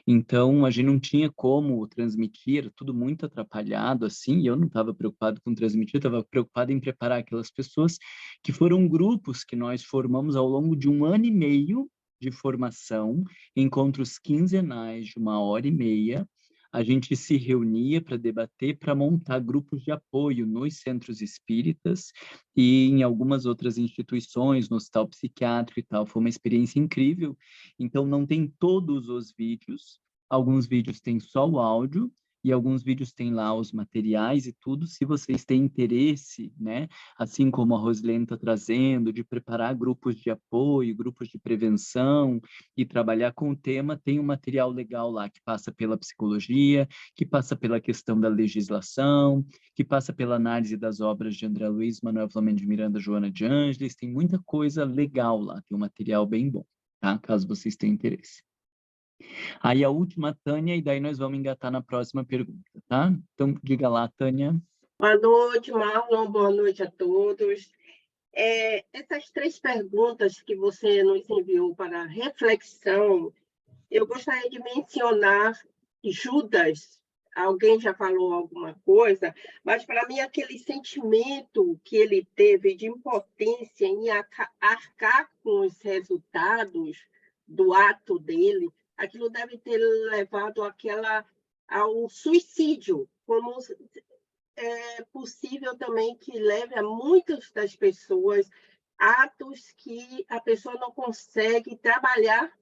então a gente não tinha como transmitir, era tudo muito atrapalhado, assim, e eu não estava preocupado com transmitir, estava preocupado em preparar aquelas pessoas, que foram grupos que nós formamos ao longo de 1 ano e meio de formação, encontros quinzenais de 1h30, a gente se reunia para debater, para montar grupos de apoio nos centros espíritas e em algumas outras instituições, no hospital psiquiátrico e tal. Foi uma experiência incrível. Então, não tem todos os vídeos, alguns vídeos têm só o áudio, e alguns vídeos têm lá os materiais e tudo. Se vocês têm interesse, né, assim como a Rosilene está trazendo, de preparar grupos de apoio, grupos de prevenção e trabalhar com o tema, tem um material legal lá que passa pela psicologia, que passa pela questão da legislação, que passa pela análise das obras de André Luiz, Manuel Flamengo de Miranda, Joana de Ângeles. Tem muita coisa legal lá, tem um material bem bom, tá? Caso vocês tenham interesse. Aí a última, Tânia, e daí nós vamos engatar na próxima pergunta, tá? Então, diga lá, Tânia. Boa noite, Marlon, boa noite a todos. Essas 3 perguntas que você nos enviou para reflexão, eu gostaria de mencionar Judas. Alguém já falou alguma coisa, mas para mim aquele sentimento que ele teve de impotência em arcar com os resultados do ato dele, aquilo deve ter levado ao suicídio, como é possível também que leve a muitas das pessoas atos que a pessoa não consegue trabalhar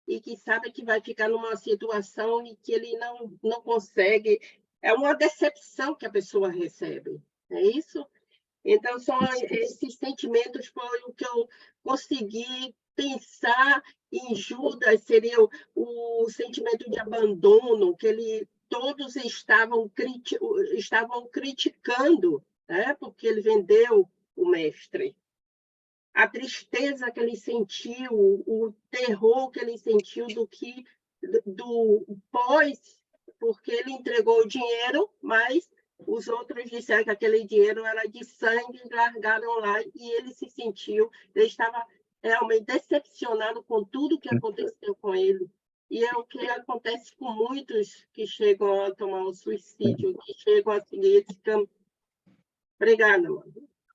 e que sabe que vai ficar numa situação em que ele não consegue. É uma decepção que a pessoa recebe, é isso? Então, são esses sentimentos, foi o que eu consegui pensar em Judas, seria o sentimento de abandono, que todos estavam criticando, né? Porque ele vendeu o mestre. A tristeza que ele sentiu, o terror que ele sentiu do pós, porque ele entregou o dinheiro, mas os outros disseram que aquele dinheiro era de sangue, largaram lá, e ele se sentiu, ele estava realmente decepcionado com tudo que aconteceu com ele. E é o que acontece com muitos que chegam a tomar o suicídio, que chegam a seguir esse caminho. Obrigada, mano.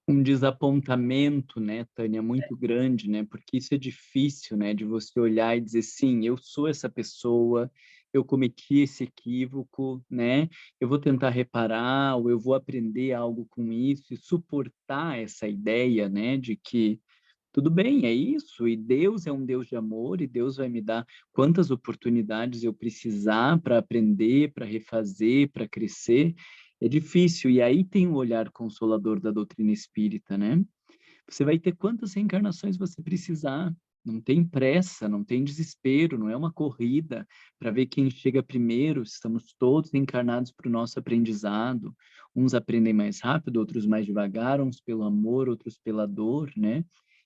Um desapontamento, né, Tânia, muito grande, né, porque isso é difícil, né, de você olhar e dizer, sim, eu sou essa pessoa, eu cometi esse equívoco, né, eu vou tentar reparar, ou eu vou aprender algo com isso, e suportar essa ideia, né, de que tudo bem, é isso, e Deus é um Deus de amor, e Deus vai me dar quantas oportunidades eu precisar para aprender, para refazer, para crescer. É difícil, e aí tem o olhar consolador da doutrina espírita, né? Você vai ter quantas reencarnações você precisar, não tem pressa, não tem desespero, não é uma corrida para ver quem chega primeiro, estamos todos encarnados para o nosso aprendizado, uns aprendem mais rápido, outros mais devagar, uns pelo amor, outros pela dor, né?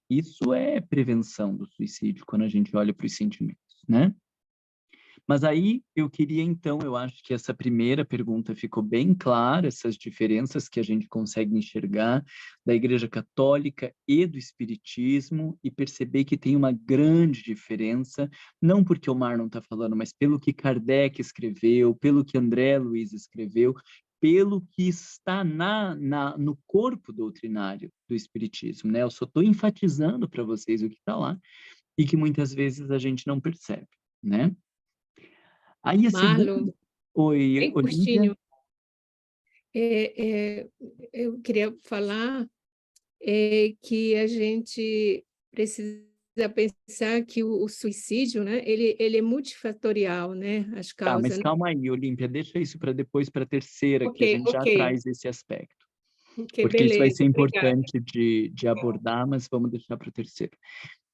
Isso é prevenção do suicídio, quando a gente olha para os sentimentos, né? Mas aí eu queria, então, eu acho que essa primeira pergunta ficou bem clara, essas diferenças que a gente consegue enxergar da Igreja Católica e do Espiritismo, e perceber que tem uma grande diferença, não porque o Marlon está falando, mas pelo que Kardec escreveu, pelo que André Luiz escreveu, pelo que está no corpo doutrinário do Espiritismo, né? Eu só estou enfatizando para vocês o que está lá, e que muitas vezes a gente não percebe, né? Aí a Marlon, segunda... Oi, bem Olívia. curtinho. Eu queria falar que a gente precisa pensar que o suicídio, né, ele é multifatorial, né, as Tá, causas. mas calma aí, Olímpia, deixa isso para depois, para a terceira, que a gente já traz esse aspecto. Ok, Porque isso vai beleza, ser obrigada. importante de abordar, mas vamos deixar para a terceira.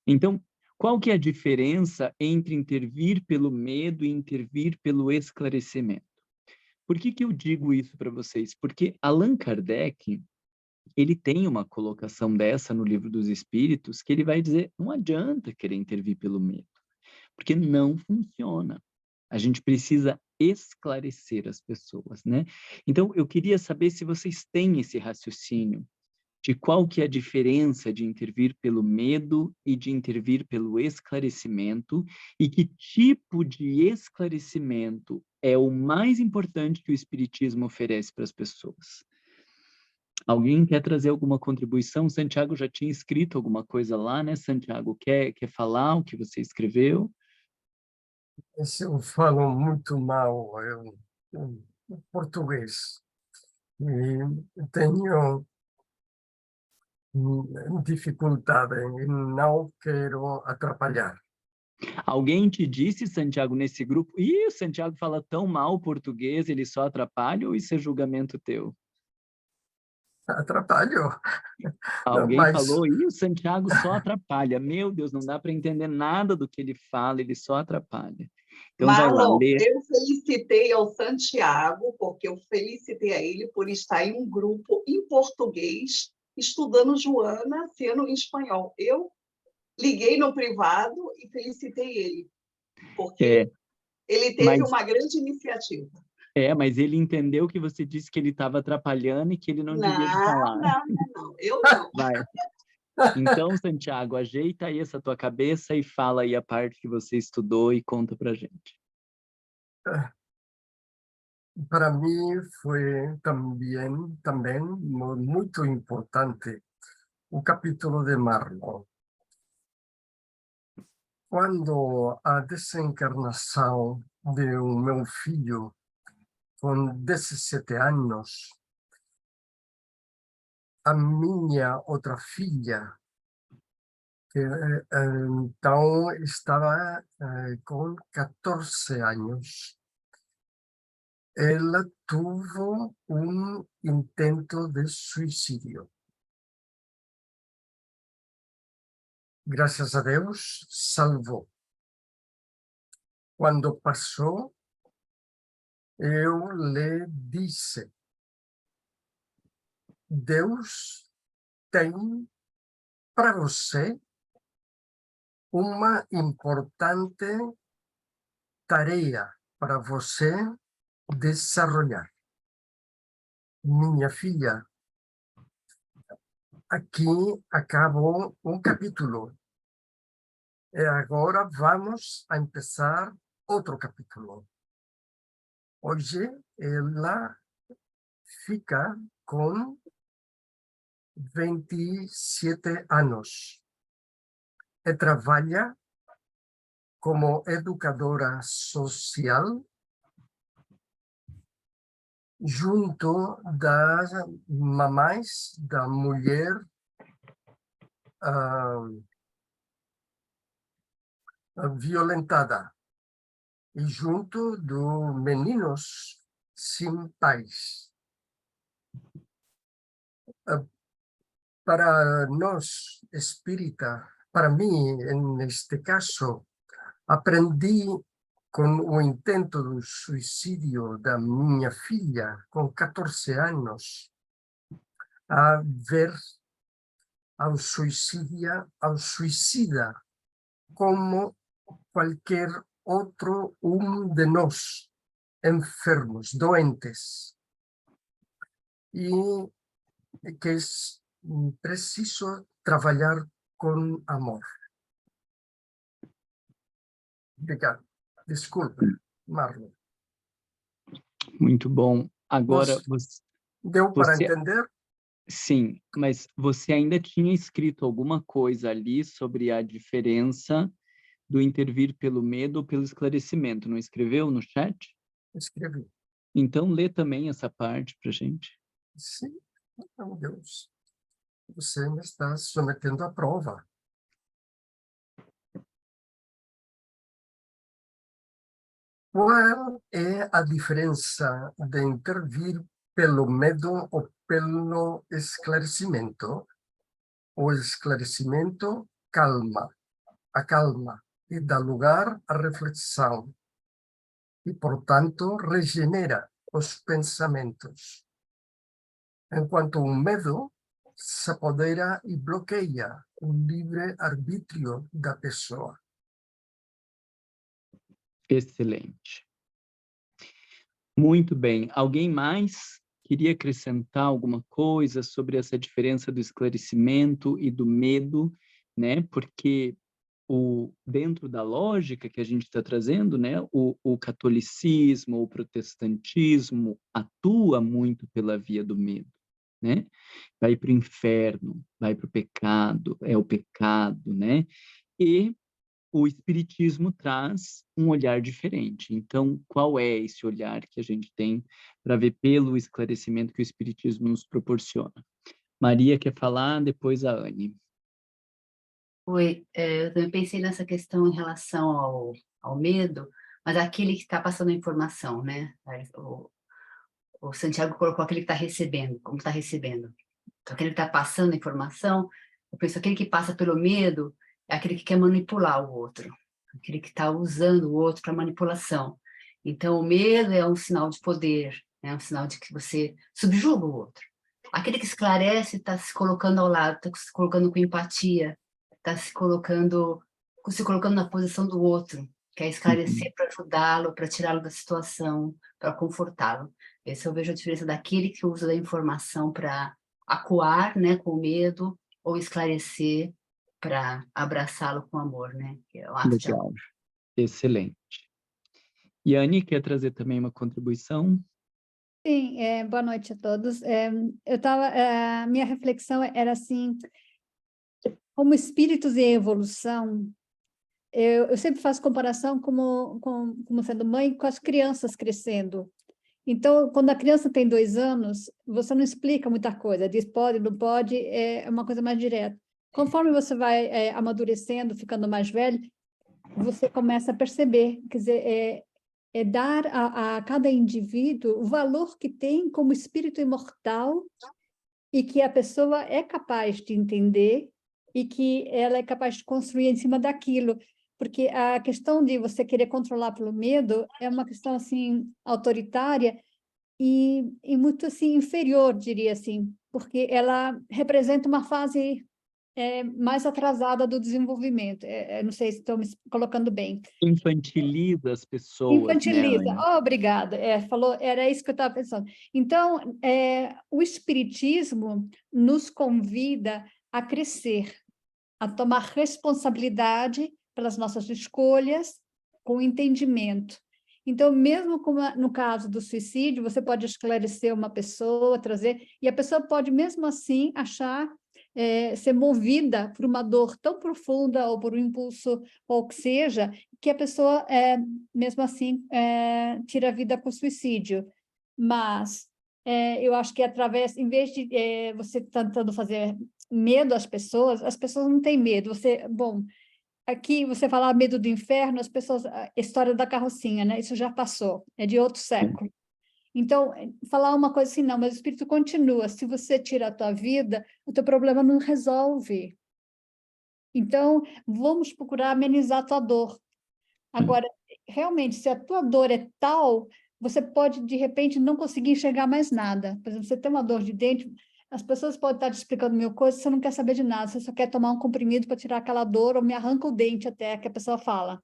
Então, qual que é a diferença entre intervir pelo medo e intervir pelo esclarecimento? Por que eu digo isso para vocês? Porque Allan Kardec, ele tem uma colocação dessa no Livro dos Espíritos, que ele vai dizer, não adianta querer intervir pelo medo, porque não funciona. A gente precisa esclarecer as pessoas, né? Então, eu queria saber se vocês têm esse raciocínio de qual que é a diferença de intervir pelo medo e de intervir pelo esclarecimento, e que tipo de esclarecimento é o mais importante que o Espiritismo oferece para as pessoas. Alguém quer trazer alguma contribuição? Santiago já tinha escrito alguma coisa lá, né, Santiago? Quer falar o que você escreveu? Eu falo muito mal português e tenho dificuldade e não quero atrapalhar. Alguém te disse, Santiago, nesse grupo, o Santiago fala tão mal português, ele só atrapalha, ou isso é julgamento teu? Atrapalho. Alguém Mas falou, o Santiago só atrapalha. Meu Deus, não dá para entender nada do que ele fala, ele só atrapalha. Então vai lá, Marlon, lê. eu felicitei ao Santiago, porque eu felicitei a ele por estar em um grupo em português, estudando Joana, sendo em espanhol. Eu liguei no privado e felicitei ele, porque ele teve uma grande iniciativa. Mas ele entendeu que você disse que ele estava atrapalhando e que ele não devia falar. Não, eu não. Vai. Então, Santiago, ajeita aí essa tua cabeça e fala aí a parte que você estudou e conta pra gente. para mim foi também muito importante o capítulo de Marlon. Quando a desencarnação de meu filho, com 17 anos, a minha outra filha, que então estava com 14 anos, ela teve um intento de suicídio. Graças a Deus, salvou. Quando passou, eu lhe disse: Deus tem para você uma importante tarefa para você desarrollar. Minha filha, aqui acabou um capítulo. E agora vamos a começar outro capítulo. Hoje ela fica com 27 anos e trabalha como educadora social junto das mamães da mulher violentada e junto dos meninos sem pais. Para nós, espírita, para mim, neste caso, aprendi com o intento do suicídio da minha filha, com 14 anos, a ver ao suicida como qualquer outro de nós, enfermos, doentes. E que é preciso trabalhar com amor. Obrigado. Desculpe, Marlon. Muito bom. Agora, deu para entender? Sim, mas você ainda tinha escrito alguma coisa ali sobre a diferença do intervir pelo medo ou pelo esclarecimento, não escreveu no chat? Escrevi. Então, lê também essa parte para a gente. Sim, meu Deus. Você me está submetendo à prova. Qual é a diferença de intervir pelo medo ou pelo esclarecimento? O esclarecimento acalma e dá lugar à reflexão e, portanto, regenera os pensamentos. Enquanto o medo se apodera e bloqueia o livre-arbítrio da pessoa. Excelente. Muito bem. Alguém mais queria acrescentar alguma coisa sobre essa diferença do esclarecimento e do medo, né? Porque dentro da lógica que a gente está trazendo, né? O catolicismo, o protestantismo atua muito pela via do medo, né? Vai para o inferno, vai para o pecado, é o pecado, né? E o espiritismo traz um olhar diferente. Então, qual é esse olhar que a gente tem para ver pelo esclarecimento que o espiritismo nos proporciona? Maria quer falar, depois a Anne. Eu também pensei nessa questão em relação ao medo, mas aquele que está passando a informação, né? O Santiago colocou aquele que está recebendo, como está recebendo. Então, aquele que está passando a informação, eu penso, aquele que passa pelo medo é aquele que quer manipular o outro, aquele que está usando o outro para manipulação. Então, o medo é um sinal de poder, é um sinal de que você subjuga o outro. Aquele que esclarece está se colocando ao lado, está se colocando com empatia, está se colocando na posição do outro, quer esclarecer para ajudá-lo, para tirá-lo da situação, para confortá-lo. Esse eu vejo a diferença daquele que usa da informação para acuar, né, com medo, ou esclarecer para abraçá-lo com amor, né? Que é o ato de amor. Legal, excelente. E a Anne quer trazer também uma contribuição? Sim, boa noite a todos. A minha reflexão era assim, como espíritos em evolução, eu sempre faço comparação como sendo mãe com as crianças crescendo. Então, quando a criança tem 2 anos, você não explica muita coisa, diz pode, não pode, é uma coisa mais direta. Conforme você vai amadurecendo, ficando mais velho, você começa a perceber, quer dizer, dar a cada indivíduo o valor que tem como espírito imortal e que a pessoa é capaz de entender e que ela é capaz de construir em cima daquilo. Porque a questão de você querer controlar pelo medo é uma questão, assim, autoritária e muito, assim, inferior, diria assim, porque ela representa uma fase mais atrasada do desenvolvimento. Não sei se estou me colocando bem. Infantiliza as pessoas, né, Infantiliza. Anne? Oh, obrigada. Falou, era isso que eu estava pensando. Então, o Espiritismo nos convida a crescer, a tomar responsabilidade pelas nossas escolhas, com entendimento. Então, mesmo como no caso do suicídio, você pode esclarecer uma pessoa, trazer, e a pessoa pode, mesmo assim, achar, ser movida por uma dor tão profunda ou por um impulso, ou o que seja, que a pessoa, mesmo assim, tira a vida por suicídio. Mas eu acho que através, em vez de você tentando fazer medo às pessoas não têm medo. Bom, aqui você falar medo do inferno, as pessoas, a história da carrocinha, né? Isso já passou, é de outro século. Então, falar uma coisa assim, não, mas o espírito continua. Se você tira a tua vida, o teu problema não resolve. Então, vamos procurar amenizar a tua dor. Agora, realmente, se a tua dor é tal, você pode, de repente, não conseguir enxergar mais nada. Por exemplo, você tem uma dor de dente, as pessoas podem estar te explicando mil coisas, você não quer saber de nada, você só quer tomar um comprimido para tirar aquela dor, ou me arranca o dente até, que a pessoa fala.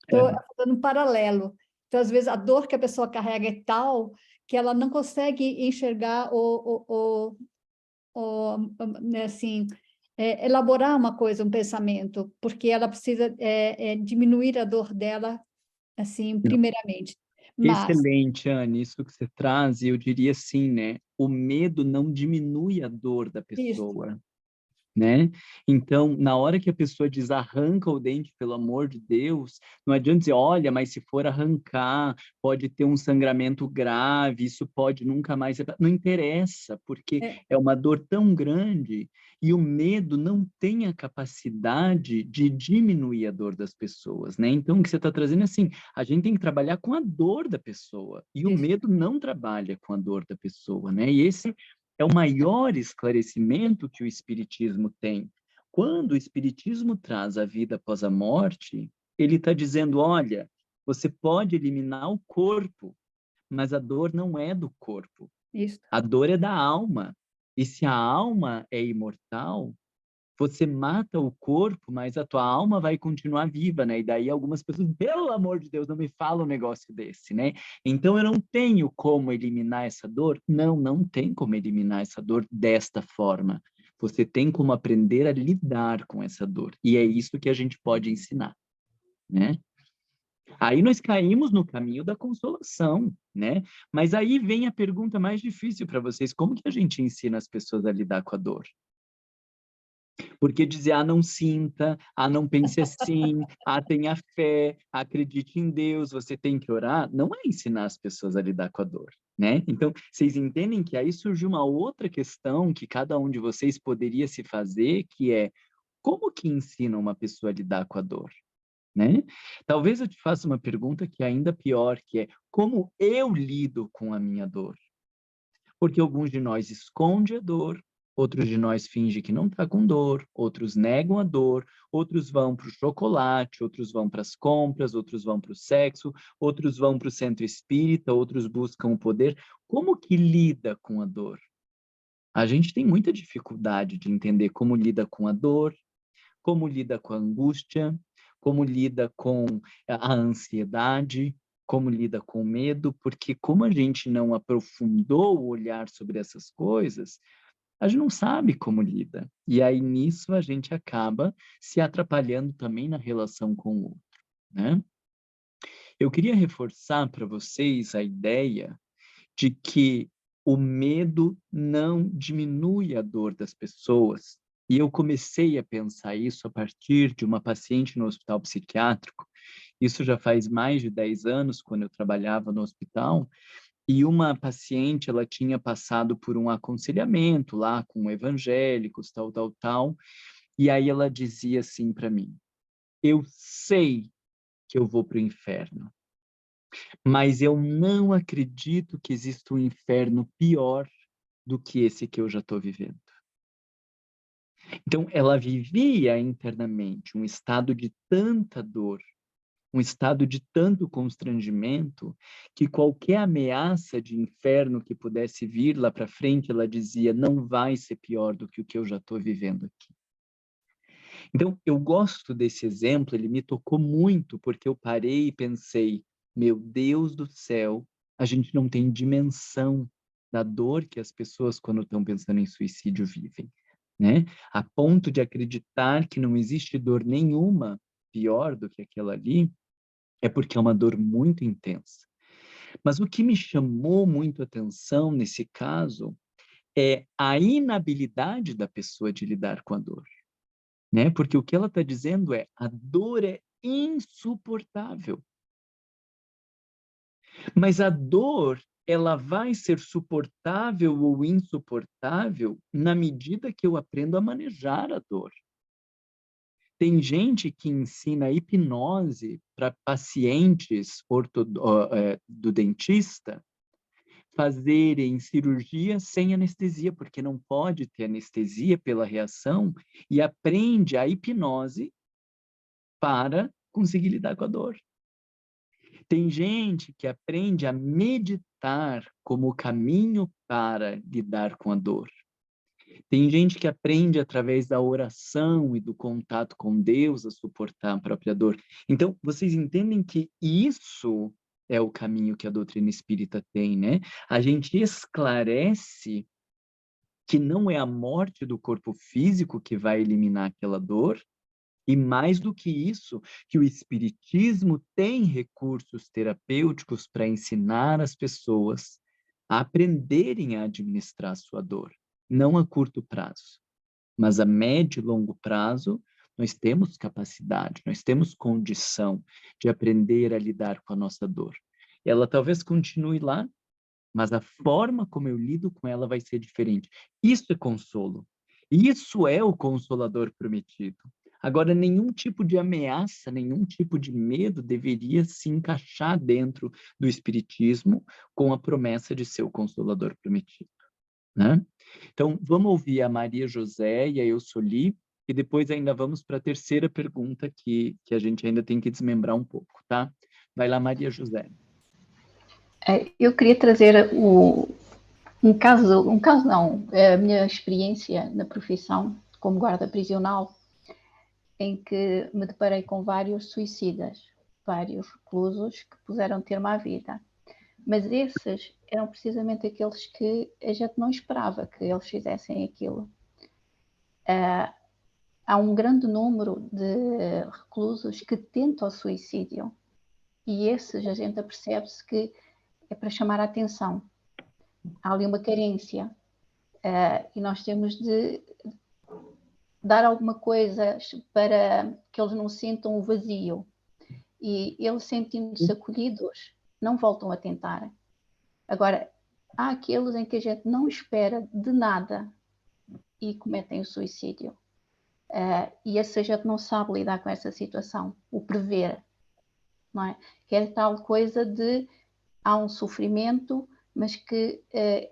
Estou fazendo um paralelo. Então, às vezes, a dor que a pessoa carrega é tal que ela não consegue enxergar né, assim, elaborar uma coisa, um pensamento, porque ela precisa diminuir a dor dela, assim, primeiramente. Mas, Excelente, Anne, isso que você traz, e eu diria assim, né? O medo não diminui a dor da pessoa, né? Então, na hora que a pessoa diz arranca o dente, pelo amor de Deus, não adianta dizer, olha, mas se for arrancar, pode ter um sangramento grave, isso pode nunca mais... Não interessa, porque é uma dor tão grande e o medo não tem a capacidade de diminuir a dor das pessoas, né? Então, o que você está trazendo é assim, a gente tem que trabalhar com a dor da pessoa e o medo não trabalha com a dor da pessoa, né? E esse é o maior esclarecimento que o Espiritismo tem. Quando o Espiritismo traz a vida após a morte, ele está dizendo, olha, você pode eliminar o corpo, mas a dor não é do corpo. Isso. A dor é da alma. E se a alma é imortal, Você mata o corpo, mas a tua alma vai continuar viva, né? E daí algumas pessoas, pelo amor de Deus, não me falam um negócio desse, né? Então eu não tenho como eliminar essa dor? Não, não tem como eliminar essa dor desta forma. Você tem como aprender a lidar com essa dor. E é isso que a gente pode ensinar, né? Aí nós caímos no caminho da consolação, né? Mas aí vem a pergunta mais difícil para vocês: como que a gente ensina as pessoas a lidar com a dor? Porque dizer, não sinta, não pense assim, tenha fé, acredite em Deus, você tem que orar, não é ensinar as pessoas a lidar com a dor, né? Então, vocês entendem que aí surgiu uma outra questão que cada um de vocês poderia se fazer, que é, como que ensina uma pessoa a lidar com a dor? Né? Talvez eu te faça uma pergunta que é ainda pior, que é, como eu lido com a minha dor? Porque alguns de nós escondem a dor, outros de nós fingem que não está com dor, outros negam a dor, outros vão para o chocolate, outros vão para as compras, outros vão para o sexo, outros vão para o centro espírita, outros buscam o poder. Como que lida com a dor? A gente tem muita dificuldade de entender como lida com a dor, como lida com a angústia, como lida com a ansiedade, como lida com o medo, porque como a gente não aprofundou o olhar sobre essas coisas, a gente não sabe como lida. E aí nisso a gente acaba se atrapalhando também na relação com o outro, né? Eu queria reforçar para vocês a ideia de que o medo não diminui a dor das pessoas. E eu comecei a pensar isso a partir de uma paciente no hospital psiquiátrico. Isso já faz mais de 10 anos, quando eu trabalhava no hospital. E uma paciente, ela tinha passado por um aconselhamento lá com evangélicos, tal. E aí ela dizia assim para mim: eu sei que eu vou para o inferno, mas eu não acredito que exista um inferno pior do que esse que eu já estou vivendo. Então, ela vivia internamente um estado de tanta dor, um estado de tanto constrangimento, que qualquer ameaça de inferno que pudesse vir lá para frente, ela dizia, não vai ser pior do que o que eu já estou vivendo aqui. Então, eu gosto desse exemplo, ele me tocou muito, porque eu parei e pensei, meu Deus do céu, a gente não tem dimensão da dor que as pessoas, quando estão pensando em suicídio, vivem, né? A ponto de acreditar que não existe dor nenhuma pior do que aquela ali, é porque é uma dor muito intensa. Mas o que me chamou muito a atenção nesse caso é a inabilidade da pessoa de lidar com a dor, né? Porque o que ela está dizendo é, a dor é insuportável. Mas a dor, ela vai ser suportável ou insuportável na medida que eu aprendo a manejar a dor. Tem gente que ensina hipnose para pacientes do dentista fazerem cirurgia sem anestesia, porque não pode ter anestesia pela reação, e aprende a hipnose para conseguir lidar com a dor. Tem gente que aprende a meditar como caminho para lidar com a dor. Tem gente que aprende através da oração e do contato com Deus a suportar a própria dor. Então, vocês entendem que isso é o caminho que a doutrina espírita tem, né? A gente esclarece que não é a morte do corpo físico que vai eliminar aquela dor, e mais do que isso, que o espiritismo tem recursos terapêuticos para ensinar as pessoas a aprenderem a administrar a sua dor, não a curto prazo, mas a médio e longo prazo, nós temos capacidade, nós temos condição de aprender a lidar com a nossa dor. Ela talvez continue lá, mas a forma como eu lido com ela vai ser diferente. Isso é consolo. Isso é o Consolador prometido. Agora, nenhum tipo de ameaça, nenhum tipo de medo deveria se encaixar dentro do Espiritismo com a promessa de ser o Consolador prometido, né? Então, vamos ouvir a Maria José e a Eusoli, e depois ainda vamos para a terceira pergunta que a gente ainda tem que desmembrar um pouco, tá? Vai lá, Maria José. Eu queria trazer a minha experiência na profissão como guarda prisional, em que me deparei com vários suicidas, vários reclusos que puseram termo à vida. Mas esses eram precisamente aqueles que a gente não esperava que eles fizessem aquilo. Há um grande número de reclusos que tentam o suicídio, e esses a gente apercebe-se que é para chamar a atenção. Há ali uma carência, e nós temos de dar alguma coisa para que eles não sintam o vazio. E eles, sentindo-se acolhidos, não voltam a tentar. Agora, há aqueles em que a gente não espera de nada e cometem o suicídio. E esse a gente não sabe lidar com essa situação, o prever, não é? Que é tal coisa de há um sofrimento, mas que é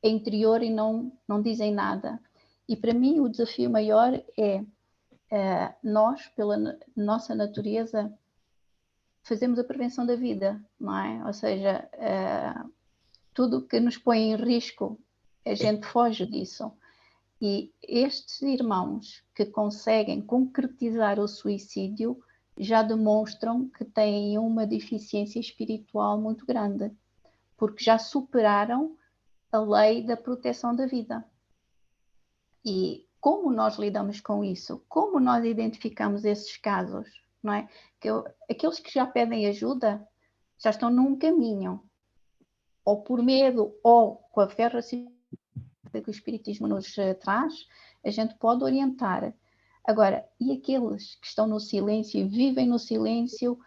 interior e não dizem nada. E para mim o desafio maior é nós, pela nossa natureza, fazemos a prevenção da vida, não é? Ou seja, tudo que nos põe em risco, a gente foge disso. E estes irmãos que conseguem concretizar o suicídio já demonstram que têm uma deficiência espiritual muito grande, porque já superaram a lei da proteção da vida. E como nós lidamos com isso? Como nós identificamos esses casos? Não é? Aqueles que já pedem ajuda já estão num caminho, ou por medo, ou com a fé raciocinada que o Espiritismo nos traz, a gente pode orientar. Agora, e aqueles que estão no silêncio, vivem no silêncio,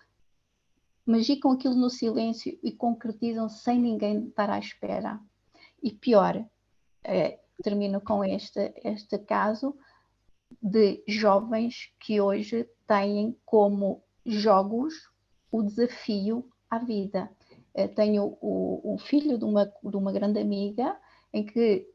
magicam aquilo no silêncio e concretizam sem ninguém estar à espera? E pior, termino com este caso de jovens que hoje têm como jogos o desafio à vida. Tenho o filho de uma grande amiga em que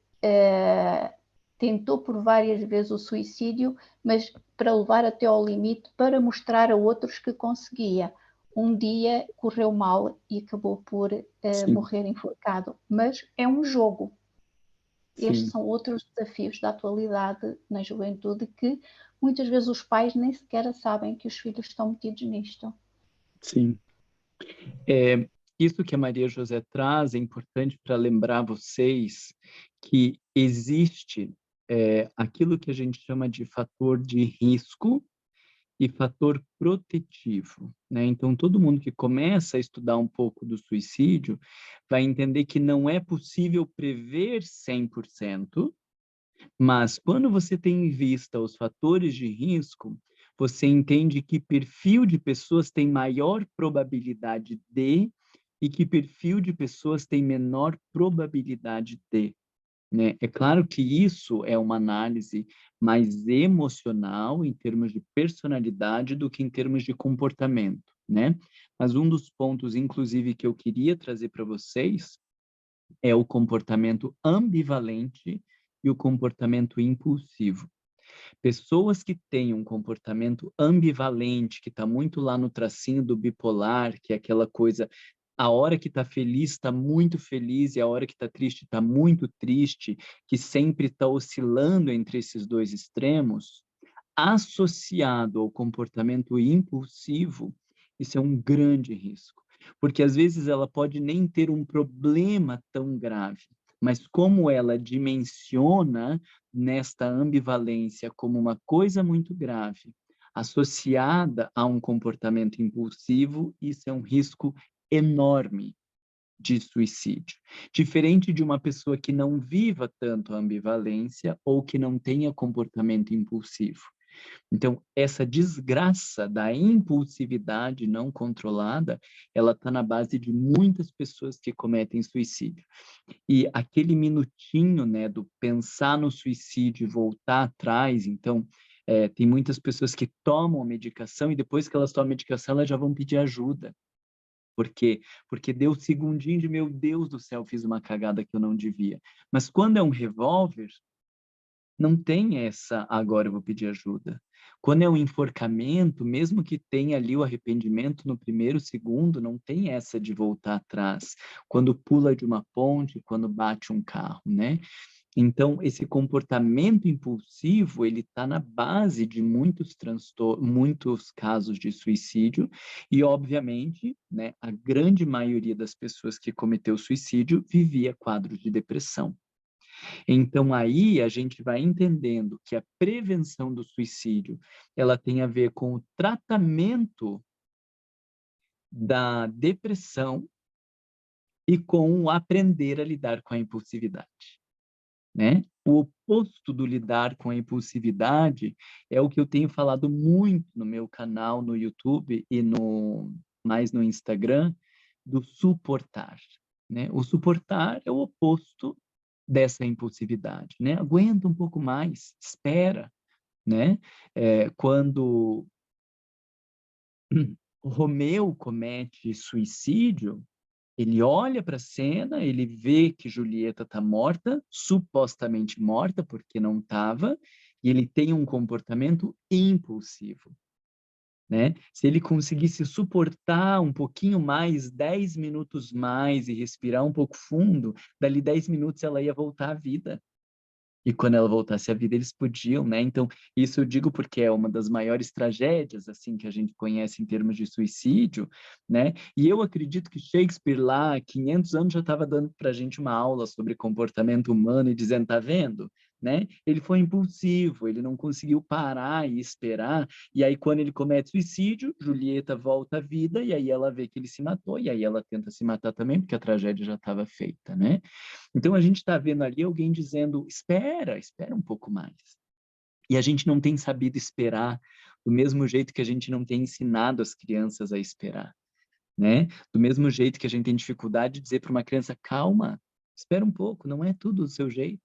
tentou por várias vezes o suicídio, mas para levar até ao limite, para mostrar a outros que conseguia. Um dia correu mal e acabou por morrer enforcado. Mas é um jogo. Estes são outros desafios da atualidade na juventude que muitas vezes os pais nem sequer sabem que os filhos estão metidos nisto. Sim. Isso que a Maria José traz é importante para lembrar vocês que existe aquilo que a gente chama de fator de risco e fator protetivo, né? Então, todo mundo que começa a estudar um pouco do suicídio vai entender que não é possível prever 100%, mas quando você tem em vista os fatores de risco, você entende que perfil de pessoas tem maior probabilidade de e que perfil de pessoas tem menor probabilidade de, né? É claro que isso é uma análise mais emocional em termos de personalidade do que em termos de comportamento, né? Mas um dos pontos, inclusive, que eu queria trazer para vocês é o comportamento ambivalente e o comportamento impulsivo. Pessoas que têm um comportamento ambivalente, que está muito lá no tracinho do bipolar, que é aquela coisa, a hora que está feliz, está muito feliz, e a hora que está triste, está muito triste, que sempre está oscilando entre esses dois extremos, associado ao comportamento impulsivo, isso é um grande risco. Porque às vezes ela pode nem ter um problema tão grave, mas como ela dimensiona nesta ambivalência como uma coisa muito grave, associada a um comportamento impulsivo, isso é um risco enorme de suicídio. Diferente de uma pessoa que não viva tanto a ambivalência ou que não tenha comportamento impulsivo. Então, essa desgraça da impulsividade não controlada, ela está na base de muitas pessoas que cometem suicídio. E aquele minutinho, né, do pensar no suicídio e voltar atrás, então, tem muitas pessoas que tomam a medicação e depois que elas tomam a medicação, elas já vão pedir ajuda. Por quê? Porque deu segundinho de, meu Deus do céu, fiz uma cagada que eu não devia. Mas quando é um revólver, não tem essa, agora eu vou pedir ajuda. Quando é um enforcamento, mesmo que tenha ali o arrependimento no primeiro segundo, não tem essa de voltar atrás. Quando pula de uma ponte, quando bate um carro, né? Então, esse comportamento impulsivo, ele está na base de muitos casos de suicídio e, obviamente, né, a grande maioria das pessoas que cometeu suicídio vivia quadros de depressão. Então, aí a gente vai entendendo que a prevenção do suicídio, ela tem a ver com o tratamento da depressão e com o aprender a lidar com a impulsividade, né? O oposto do lidar com a impulsividade é o que eu tenho falado muito no meu canal no YouTube e mais no Instagram, do suportar, né? O suportar é o oposto dessa impulsividade, né? Aguenta um pouco mais, espera, né? Quando o Romeu comete suicídio, ele olha para a cena, ele vê que Julieta está morta, supostamente morta, porque não estava, e ele tem um comportamento impulsivo, né? Se ele conseguisse suportar um pouquinho mais, 10 minutos mais, e respirar um pouco fundo, dali 10 minutos ela ia voltar à vida. E quando ela voltasse à vida, eles podiam, né? Então, isso eu digo porque é uma das maiores tragédias, assim, que a gente conhece em termos de suicídio, né? E eu acredito que Shakespeare lá, há 500 anos, já estava dando para a gente uma aula sobre comportamento humano e dizendo, tá vendo? Né? Ele foi impulsivo, ele não conseguiu parar e esperar, e aí quando ele comete suicídio, Julieta volta à vida, e aí ela vê que ele se matou, e aí ela tenta se matar também, porque a tragédia já estava feita, né? Então, a gente está vendo ali alguém dizendo, espera um pouco mais. E a gente não tem sabido esperar do mesmo jeito que a gente não tem ensinado as crianças a esperar, né? Do mesmo jeito que a gente tem dificuldade de dizer para uma criança, calma, espera um pouco, não é tudo do seu jeito,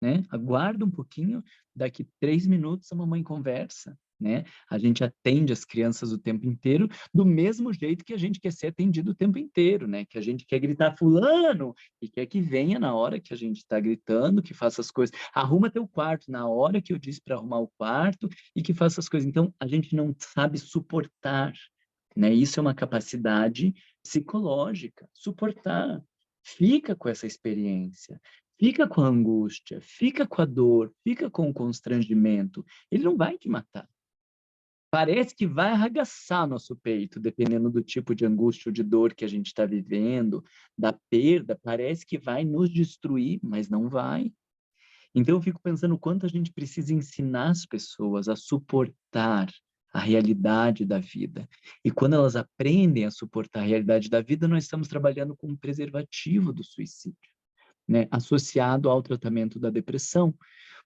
né? Aguarda um pouquinho, daqui 3 minutos a mamãe conversa, né? A gente atende as crianças o tempo inteiro do mesmo jeito que a gente quer ser atendido o tempo inteiro, né? Que a gente quer gritar fulano e quer que venha na hora que a gente está gritando, que faça as coisas. Arruma teu quarto na hora que eu disse para arrumar o quarto e que faça as coisas. Então, a gente não sabe suportar, né? Isso é uma capacidade psicológica, suportar. Fica com essa experiência. Fica com a angústia, fica com a dor, fica com o constrangimento. Ele não vai te matar. Parece que vai arregaçar nosso peito, dependendo do tipo de angústia ou de dor que a gente está vivendo, da perda, parece que vai nos destruir, mas não vai. Então eu fico pensando o quanto a gente precisa ensinar as pessoas a suportar a realidade da vida. E quando elas aprendem a suportar a realidade da vida, nós estamos trabalhando com um preservativo do suicídio, né, associado ao tratamento da depressão.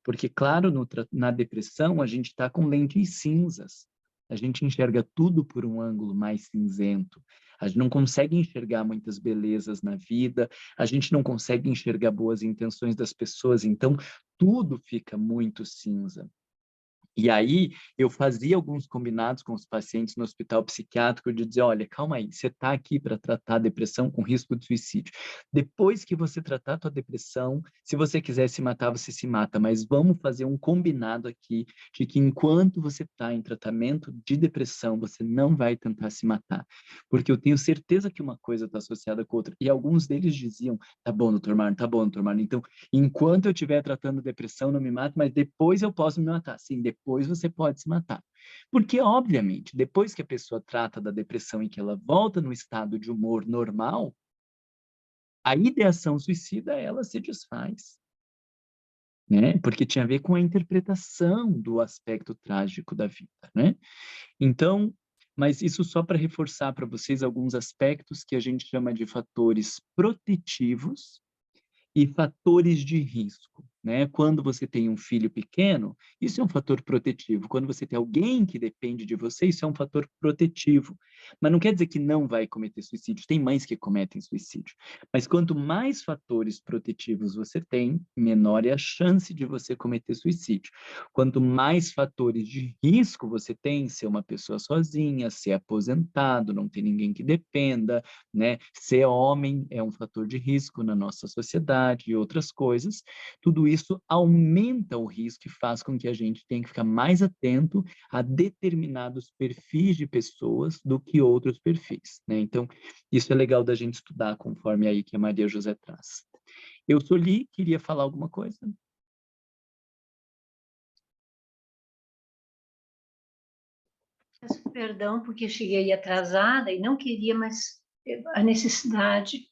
Porque, claro, na depressão, a gente está com lentes cinzas. A gente enxerga tudo por um ângulo mais cinzento. A gente não consegue enxergar muitas belezas na vida, a gente não consegue enxergar boas intenções das pessoas, então tudo fica muito cinza. E aí, eu fazia alguns combinados com os pacientes no hospital psiquiátrico de dizer, olha, calma aí, você está aqui para tratar a depressão com risco de suicídio. Depois que você tratar a tua depressão, se você quiser se matar, você se mata, mas vamos fazer um combinado aqui de que enquanto você está em tratamento de depressão, você não vai tentar se matar. Porque eu tenho certeza que uma coisa está associada com outra. E alguns deles diziam, tá bom, doutor Marlon, tá bom, doutor Marlon. Então, enquanto eu estiver tratando depressão, não me mato, mas depois eu posso me matar. Sim, depois você pode se matar. Porque, obviamente, depois que a pessoa trata da depressão e que ela volta no estado de humor normal, a ideação suicida, ela se desfaz, né? Porque tinha a ver com a interpretação do aspecto trágico da vida, né? Então, mas isso só para reforçar para vocês alguns aspectos que a gente chama de fatores protetivos e fatores de risco, né? Quando você tem um filho pequeno, isso é um fator protetivo. Quando você tem alguém que depende de você, isso é um fator protetivo. Mas não quer dizer que não vai cometer suicídio. Tem mães que cometem suicídio. Mas quanto mais fatores protetivos você tem, menor é a chance de você cometer suicídio. Quanto mais fatores de risco você tem, ser uma pessoa sozinha, ser aposentado, não ter ninguém que dependa, né? Ser homem é um fator de risco na nossa sociedade e outras coisas, tudo isso aumenta o risco e faz com que a gente tenha que ficar mais atento a determinados perfis de pessoas do que outros perfis, né? Então, isso é legal da gente estudar conforme aí que a Maria José traz. Eu sou Li, queria falar alguma coisa? Peço perdão porque cheguei atrasada e não queria, mas a necessidade,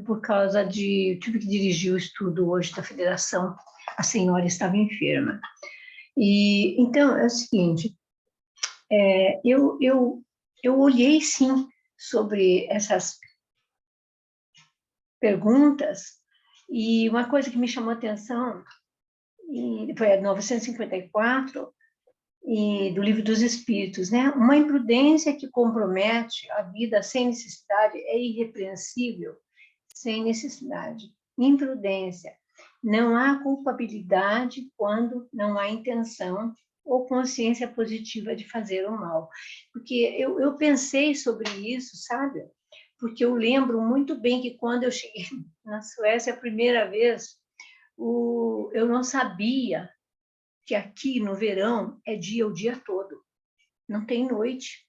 por causa de... Eu tive que dirigir o estudo hoje da federação, a senhora estava enferma. E então, é o seguinte, eu olhei, sim, sobre essas perguntas, e uma coisa que me chamou a atenção foi a 954, do Livro dos Espíritos, né? Uma imprudência que compromete a vida sem necessidade é irrepreensível, sem necessidade. Imprudência. Não há culpabilidade quando não há intenção ou consciência positiva de fazer o mal. Porque eu pensei sobre isso, sabe? Porque eu lembro muito bem que quando eu cheguei na Suécia a primeira vez, eu não sabia que aqui no verão é dia o dia todo, não tem noite.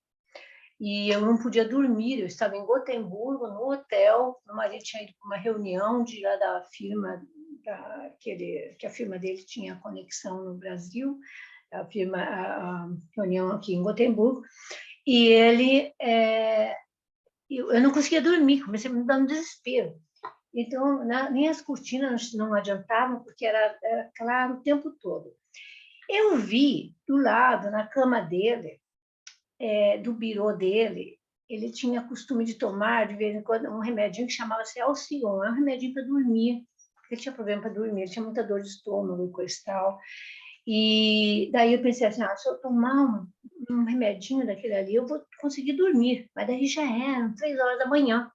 E eu não podia dormir, eu estava em Gotemburgo, no hotel, meu marido tinha ido para uma reunião lá da firma, que a firma dele tinha conexão no Brasil, a reunião aqui em Gotemburgo, e ele, eu não conseguia dormir, comecei a me dar um desespero. Então, nem as cortinas não adiantavam, porque era claro o tempo todo. Eu vi do lado, na cama dele, do birô dele, ele tinha costume de tomar, de vez em quando, um remedinho que chamava-se Alcion, é um remedinho para dormir, porque ele tinha problema para dormir, ele tinha muita dor de estômago e coisa e tal. E daí eu pensei assim, se eu tomar um remedinho daquele ali, eu vou conseguir dormir, mas daí já eram 3 horas da manhã.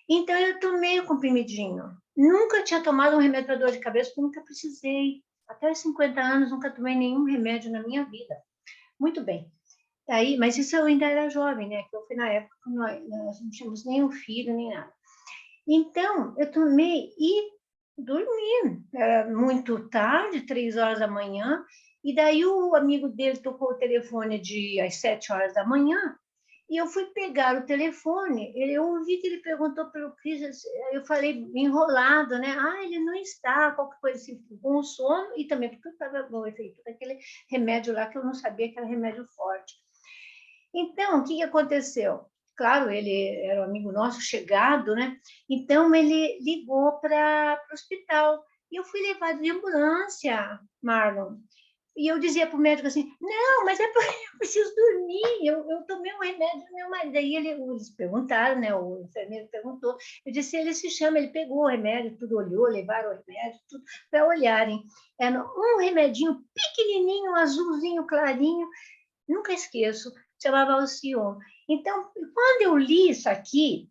Então eu tomei o comprimidinho. Nunca tinha tomado um remédio para dor de cabeça, porque nunca precisei. Até os 50 anos, nunca tomei nenhum remédio na minha vida. Muito bem. Daí, mas isso eu ainda era jovem, né? Que foi na época que nós não tínhamos nenhum filho, nem nada. Então, eu tomei e dormi. Era muito tarde, 3 horas da manhã, e daí o amigo dele tocou o telefone às 7 horas da manhã, e eu fui pegar o telefone, eu ouvi que ele perguntou pelo Cris, eu falei enrolado, né? Ele não está, qualquer coisa assim, com sono, e também porque eu estava com o efeito daquele remédio lá, que eu não sabia que era remédio forte. Então, o que aconteceu? Claro, ele era um amigo nosso, chegado, né? Então, ele ligou para o hospital, e eu fui levado de ambulância, Marlon. E eu dizia para o médico assim, não, mas é porque eu preciso dormir, eu tomei um remédio do meu marido. Daí eles perguntaram, né, o enfermeiro perguntou, eu disse, ele se chama, ele pegou o remédio, tudo olhou, levaram o remédio, tudo para olharem. Era um remedinho pequenininho, azulzinho, clarinho, nunca esqueço, chamava Alcion. Então, quando eu li isso aqui,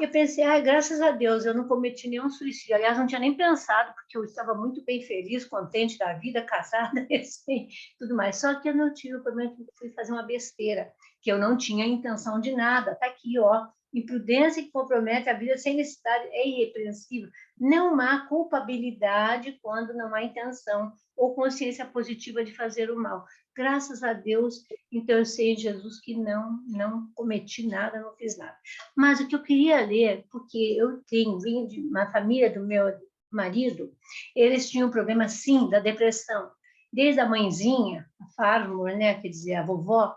eu pensei, graças a Deus, eu não cometi nenhum suicídio. Aliás, não tinha nem pensado, porque eu estava muito bem feliz, contente da vida, casada, assim, tudo mais. Só que eu não tive o problema que fui fazer uma besteira, que eu não tinha intenção de nada. Está aqui, ó. Imprudência que compromete a vida sem necessidade é irrepreensível. Não há culpabilidade quando não há intenção ou consciência positiva de fazer o mal. Graças a Deus, então eu sei em Jesus que não cometi nada, não fiz nada. Mas o que eu queria ler, porque eu vim de uma família do meu marido, eles tinham um problema, sim, da depressão. Desde a mãezinha, a Farmor, né, quer dizer, a vovó,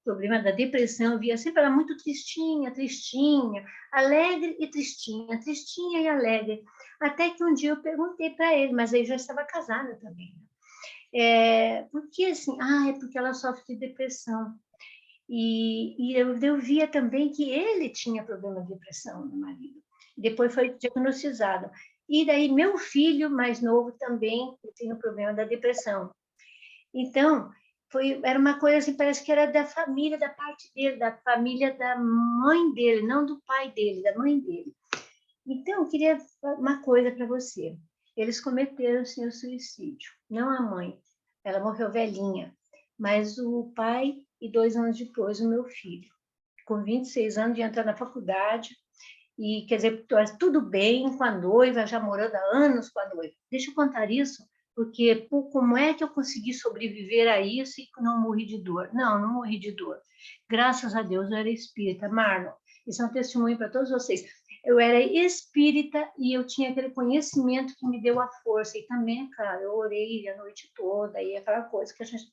problema da depressão, eu via sempre ela muito tristinha, alegre e tristinha, tristinha e alegre. Até que um dia eu perguntei para ele, mas aí já estava casada também. Porque assim, é porque ela sofre de depressão. E eu via também que ele tinha problema de depressão, meu marido. Depois foi diagnosticado. E daí meu filho mais novo também tem o problema da depressão. Então, era uma coisa assim, parece que era da família, da parte dele, da família da mãe dele, não do pai dele, da mãe dele. Então, eu queria uma coisa para você. Eles cometeram, sim, o suicídio. Não a mãe, ela morreu velhinha, mas o pai e 2 anos depois o meu filho. Com 26 anos de entrar na faculdade, e quer dizer, tudo bem com a noiva, já morando há anos com a noiva. Deixa eu contar isso, porque como é que eu consegui sobreviver a isso e não morri de dor? Não morri de dor. Graças a Deus eu era espírita. Marlon, isso é um testemunho para todos vocês. Eu era espírita e eu tinha aquele conhecimento que me deu a força. E também, claro, eu orei a noite toda e aquela coisa que a gente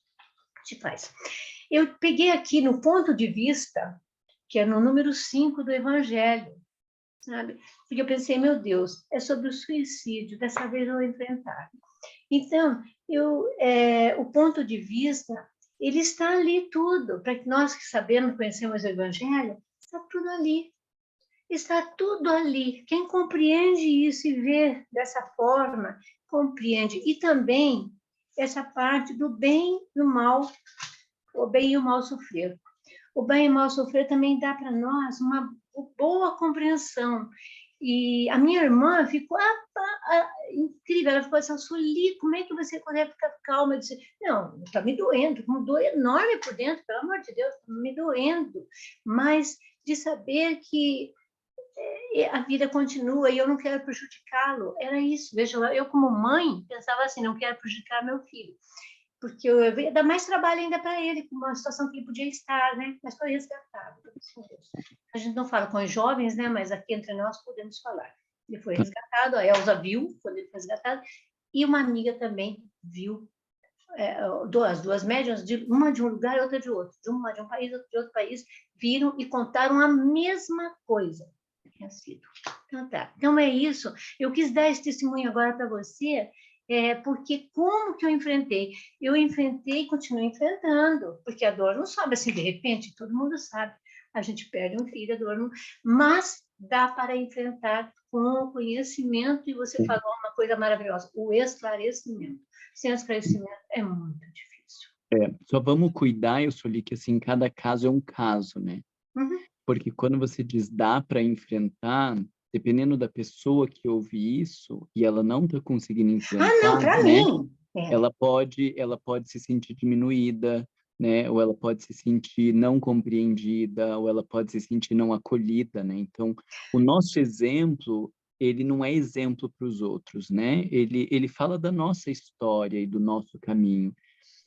faz. Eu peguei aqui no ponto de vista, que é no número 5 do Evangelho, sabe? Porque eu pensei, meu Deus, é sobre o suicídio, dessa vez eu vou enfrentar. Então, o ponto de vista, ele está ali tudo, para que nós que sabemos, conhecemos o Evangelho, está tudo ali. Está tudo ali. Quem compreende isso e vê dessa forma, compreende. E também essa parte do bem e o mal, o bem e o mal sofrer. O bem e o mal sofrer também dá para nós uma boa compreensão. E a minha irmã ficou incrível, ela ficou assim, Sueli, como é que você consegue ficar calma? Eu disse, não, está me doendo, uma dor enorme por dentro, pelo amor de Deus, está me doendo. Mas de saber que a vida continua e eu não quero prejudicá-lo. Era isso. Veja, eu como mãe pensava assim, não quero prejudicar meu filho, porque eu ia dar mais trabalho ainda para ele, com uma situação que ele podia estar, né? Mas foi resgatado. A gente não fala com os jovens, né? Mas aqui entre nós podemos falar. Ele foi resgatado, a Elza viu quando ele foi resgatado, e uma amiga também viu. As duas médiuns, uma de um lugar e outra de outro, uma de um país, outra de outro país, viram e contaram a mesma coisa. Tinha sido. Então, tá. Então, é isso. Eu quis dar esse testemunho agora para você, porque como que eu enfrentei? Eu enfrentei e continuo enfrentando, porque a dor não sobe assim de repente, todo mundo sabe. A gente perde um filho, a dor não... Mas dá para enfrentar com o conhecimento, e você falou uma coisa maravilhosa, o esclarecimento. Sem esclarecimento é muito difícil. Só vamos cuidar, eu Sueli, que assim, cada caso é um caso, né? Uhum. Porque quando você diz dá para enfrentar, dependendo da pessoa que ouve isso e ela não está conseguindo enfrentar, não, para né? mim. Ela pode se sentir diminuída, né? Ou ela pode se sentir não compreendida, ou ela pode se sentir não acolhida, né? Então, o nosso exemplo, ele não é exemplo para os outros, né? Ele fala da nossa história e do nosso caminho.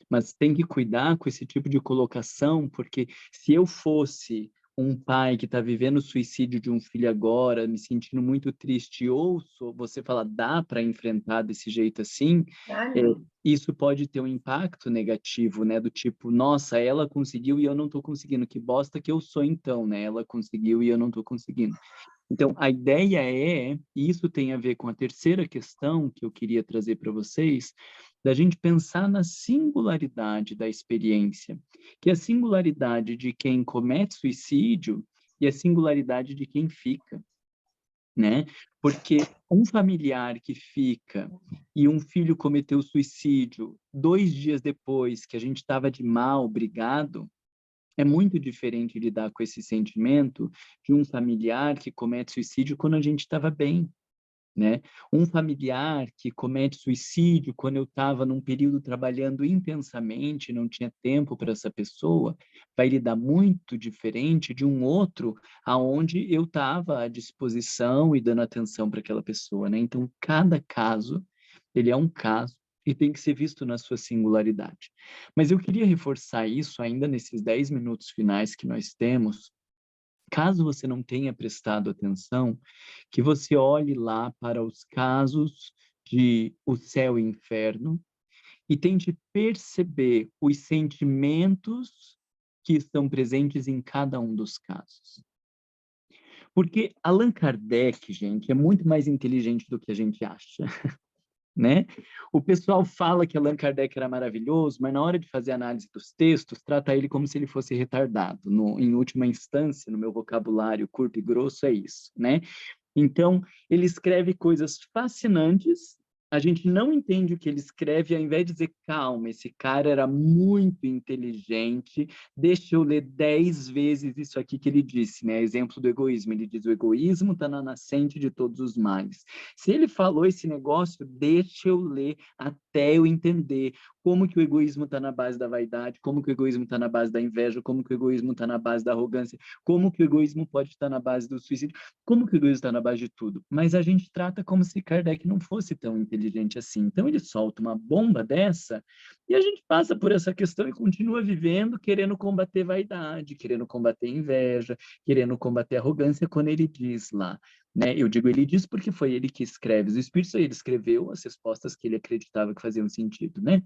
Mas tem que cuidar com esse tipo de colocação, porque se eu fosse um pai que está vivendo o suicídio de um filho agora, me sentindo muito triste, e ouço você falar, dá para enfrentar desse jeito assim, isso pode ter um impacto negativo, né? Do tipo, nossa, ela conseguiu e eu não estou conseguindo, que bosta que eu sou então, né? Ela conseguiu e eu não estou conseguindo. Então, a ideia e isso tem a ver com a terceira questão que eu queria trazer para vocês, da gente pensar na singularidade da experiência, que é a singularidade de quem comete suicídio e a singularidade de quem fica, né? Porque um familiar que fica e um filho cometeu suicídio 2 dias depois que a gente estava de mal, brigado, é muito diferente lidar com esse sentimento de um familiar que comete suicídio quando a gente estava bem, né? Um familiar que comete suicídio quando eu estava num período trabalhando intensamente, não tinha tempo para essa pessoa, vai lidar muito diferente de um outro aonde eu estava à disposição e dando atenção para aquela pessoa, né? Então, cada caso, ele é um caso e tem que ser visto na sua singularidade. Mas eu queria reforçar isso ainda nesses 10 minutos finais que nós temos. Caso você não tenha prestado atenção, que você olhe lá para os casos de o céu e o inferno e tente perceber os sentimentos que estão presentes em cada um dos casos. Porque Allan Kardec, gente, é muito mais inteligente do que a gente acha. Né? O pessoal fala que Allan Kardec era maravilhoso, mas na hora de fazer análise dos textos, trata ele como se ele fosse retardado. Em última instância, no meu vocabulário curto e grosso, é isso, né? Então, ele escreve coisas fascinantes, a gente não entende o que ele escreve, ao invés de dizer, calma, esse cara era muito inteligente, deixa eu ler 10 vezes isso aqui que ele disse, né? Exemplo do egoísmo, ele diz, o egoísmo está na nascente de todos os males. Se ele falou esse negócio, deixa eu ler até eu entender como que o egoísmo está na base da vaidade, como que o egoísmo está na base da inveja, como que o egoísmo está na base da arrogância, como que o egoísmo pode estar na base do suicídio, como que o egoísmo está na base de tudo. Mas a gente trata como se Kardec não fosse tão inteligente assim. Então ele solta uma bomba dessa e a gente passa por essa questão e continua vivendo querendo combater vaidade, querendo combater inveja, querendo combater arrogância, quando ele diz lá, né? Eu digo ele diz porque foi ele que escreve os espíritos, ele escreveu as respostas que ele acreditava que faziam sentido, né?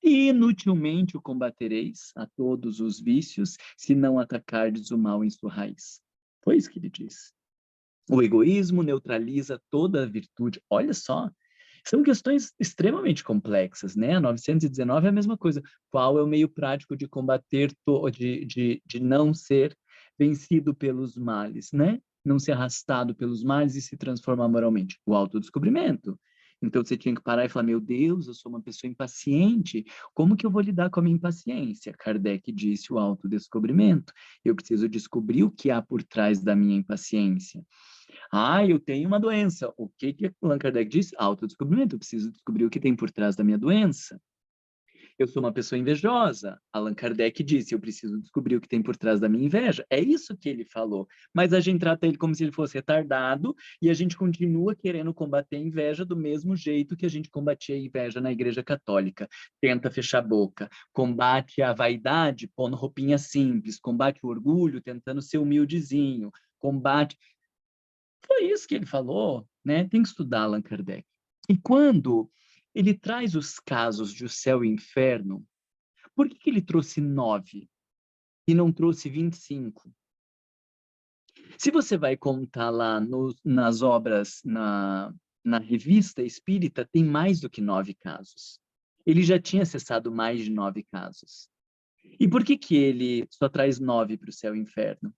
Inutilmente o combatereis a todos os vícios, se não atacardes o mal em sua raiz. Foi isso que ele disse. O egoísmo neutraliza toda a virtude. Olha só, são questões extremamente complexas, né? A 919 é a mesma coisa. Qual é o meio prático de combater, de não ser vencido pelos males, né? Não ser arrastado pelos males e se transformar moralmente? O autodescobrimento. Então você tinha que parar e falar, meu Deus, eu sou uma pessoa impaciente, como que eu vou lidar com a minha impaciência? Kardec disse o autodescobrimento. Eu preciso descobrir o que há por trás da minha impaciência. Eu tenho uma doença. O que Allan Kardec disse? Autodescobrimento. Eu preciso descobrir o que tem por trás da minha doença. Eu sou uma pessoa invejosa. Allan Kardec disse, eu preciso descobrir o que tem por trás da minha inveja. É isso que ele falou. Mas a gente trata ele como se ele fosse retardado e a gente continua querendo combater a inveja do mesmo jeito que a gente combatia a inveja na Igreja Católica. Tenta fechar a boca. Combate a vaidade pondo roupinha simples. Combate o orgulho tentando ser humildezinho. Combate... Foi isso que ele falou, né? Tem que estudar Allan Kardec. E quando ele traz os casos de o céu e o inferno, por que ele trouxe 9 e não trouxe 25? Se você vai contar lá nas obras, na revista espírita, tem mais do que 9 casos. Ele já tinha acessado mais de 9 casos. E por que ele só traz 9 para o céu e o inferno?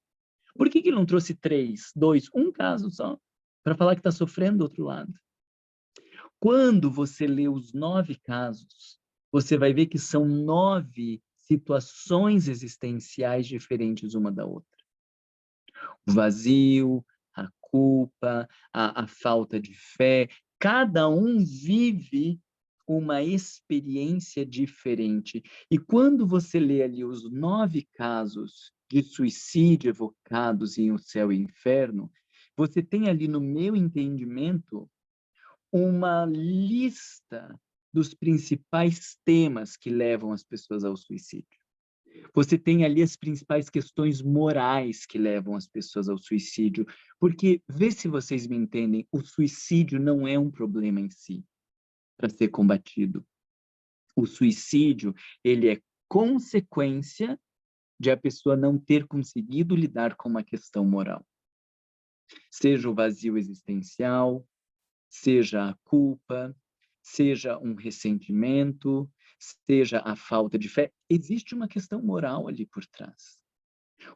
Por que ele não trouxe 3, 2, um caso só? Para falar que está sofrendo do outro lado. Quando você lê os 9 casos, você vai ver que são 9 situações existenciais diferentes uma da outra. O vazio, a culpa, a falta de fé, cada um vive uma experiência diferente. E quando você lê ali os 9 casos de suicídio evocados em O Céu e o Inferno, você tem ali, no meu entendimento, uma lista dos principais temas que levam as pessoas ao suicídio. Você tem ali as principais questões morais que levam as pessoas ao suicídio, porque, vê se vocês me entendem, o suicídio não é um problema em si para ser combatido. O suicídio, ele é consequência de a pessoa não ter conseguido lidar com uma questão moral. Seja o vazio existencial, seja a culpa, seja um ressentimento, seja a falta de fé, existe uma questão moral ali por trás.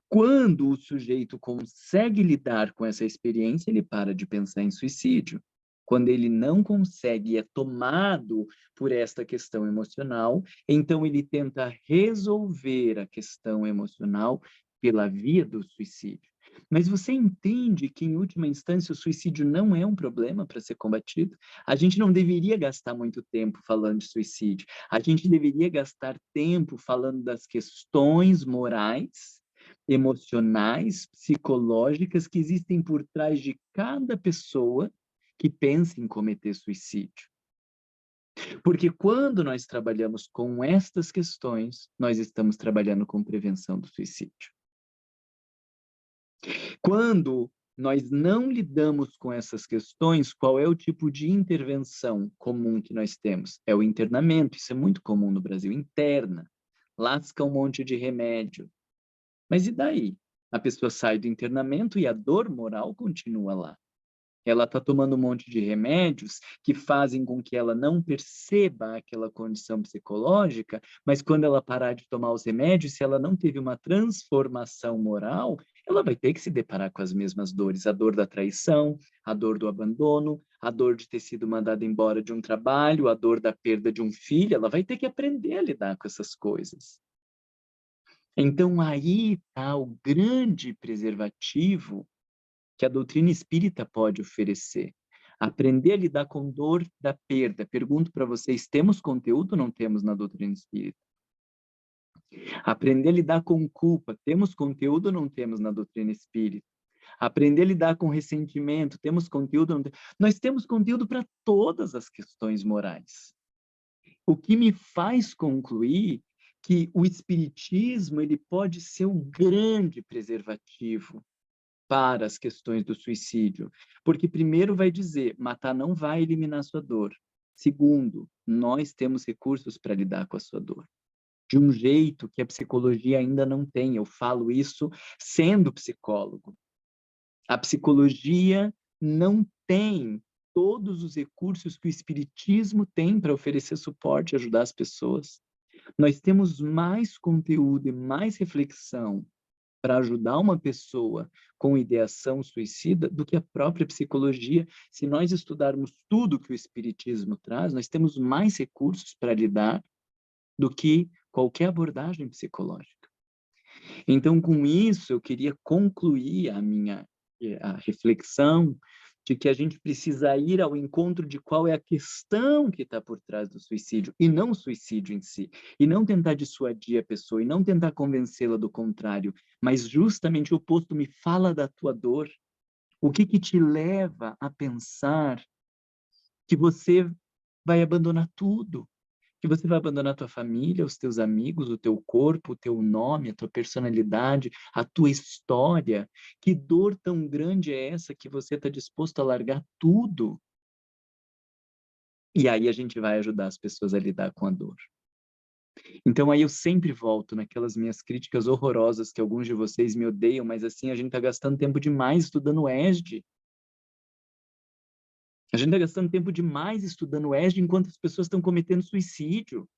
Quando o sujeito consegue lidar com essa experiência, ele para de pensar em suicídio. Quando ele não consegue e é tomado por esta questão emocional, então ele tenta resolver a questão emocional pela via do suicídio. Mas você entende que, em última instância, o suicídio não é um problema para ser combatido? A gente não deveria gastar muito tempo falando de suicídio. A gente deveria gastar tempo falando das questões morais, emocionais, psicológicas que existem por trás de cada pessoa que pensa em cometer suicídio. Porque quando nós trabalhamos com estas questões, nós estamos trabalhando com prevenção do suicídio. Quando nós não lidamos com essas questões, qual é o tipo de intervenção comum que nós temos? É o internamento, isso é muito comum no Brasil, interna, lasca um monte de remédio. Mas e daí? A pessoa sai do internamento e a dor moral continua lá. Ela está tomando um monte de remédios que fazem com que ela não perceba aquela condição psicológica, mas quando ela parar de tomar os remédios, se ela não teve uma transformação moral, ela vai ter que se deparar com as mesmas dores. A dor da traição, a dor do abandono, a dor de ter sido mandada embora de um trabalho, a dor da perda de um filho, ela vai ter que aprender a lidar com essas coisas. Então, aí está o grande preservativo que a doutrina espírita pode oferecer. Aprender a lidar com dor da perda. Pergunto para vocês, temos conteúdo ou não temos na doutrina espírita? Aprender a lidar com culpa. Temos conteúdo ou não temos na doutrina espírita? Aprender a lidar com ressentimento. Temos conteúdo ou não temos? Nós temos conteúdo para todas as questões morais. O que me faz concluir que o espiritismo ele pode ser um grande preservativo para as questões do suicídio, porque primeiro vai dizer, matar não vai eliminar sua dor. Segundo, nós temos recursos para lidar com a sua dor, de um jeito que a psicologia ainda não tem. Eu falo isso sendo psicólogo. A psicologia não tem todos os recursos que o espiritismo tem para oferecer suporte e ajudar as pessoas. Nós temos mais conteúdo e mais reflexão para ajudar uma pessoa com ideação suicida do que a própria psicologia. Se nós estudarmos tudo que o espiritismo traz, nós temos mais recursos para lidar do que qualquer abordagem psicológica. Então, com isso, eu queria concluir a reflexão de que a gente precisa ir ao encontro de qual é a questão que está por trás do suicídio, e não o suicídio em si, e não tentar dissuadir a pessoa, e não tentar convencê-la do contrário, mas justamente o oposto. Me fala da tua dor, o que te leva a pensar que você vai abandonar tudo, que você vai abandonar a tua família, os teus amigos, o teu corpo, o teu nome, a tua personalidade, a tua história. Que dor tão grande é essa que você está disposto a largar tudo? E aí a gente vai ajudar as pessoas a lidar com a dor. Então aí eu sempre volto naquelas minhas críticas horrorosas que alguns de vocês me odeiam, mas assim, a gente está gastando tempo demais estudando ESD. A gente está gastando tempo demais estudando ESD enquanto as pessoas estão cometendo suicídio.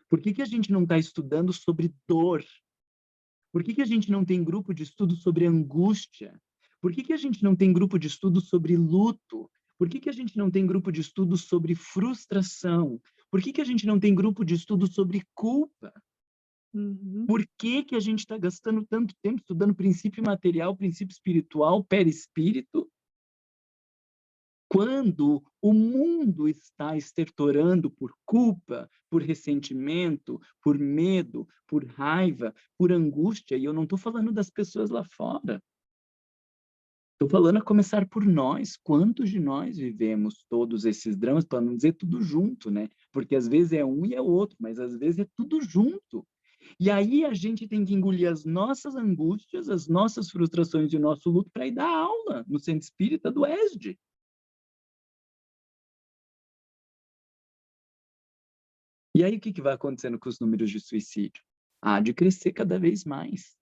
Por que a gente não está estudando sobre dor? Por que a gente não tem grupo de estudo sobre angústia? Por que a gente não tem grupo de estudo sobre luto? Por que a gente não tem grupo de estudo sobre frustração? Por que a gente não tem grupo de estudo sobre culpa? Por que a gente está gastando tanto tempo estudando princípio material, princípio espiritual, perispírito, quando o mundo está estertorando por culpa, por ressentimento, por medo, por raiva, por angústia? E eu não estou falando das pessoas lá fora. Estou falando a começar por nós. Quantos de nós vivemos todos esses dramas, para não dizer tudo junto, né? Porque às vezes é um e é outro, mas às vezes é tudo junto. E aí a gente tem que engolir as nossas angústias, as nossas frustrações e o nosso luto para ir dar aula no Centro Espírita do ESD. E aí, o que vai acontecendo com os números de suicídio? Há de crescer cada vez mais.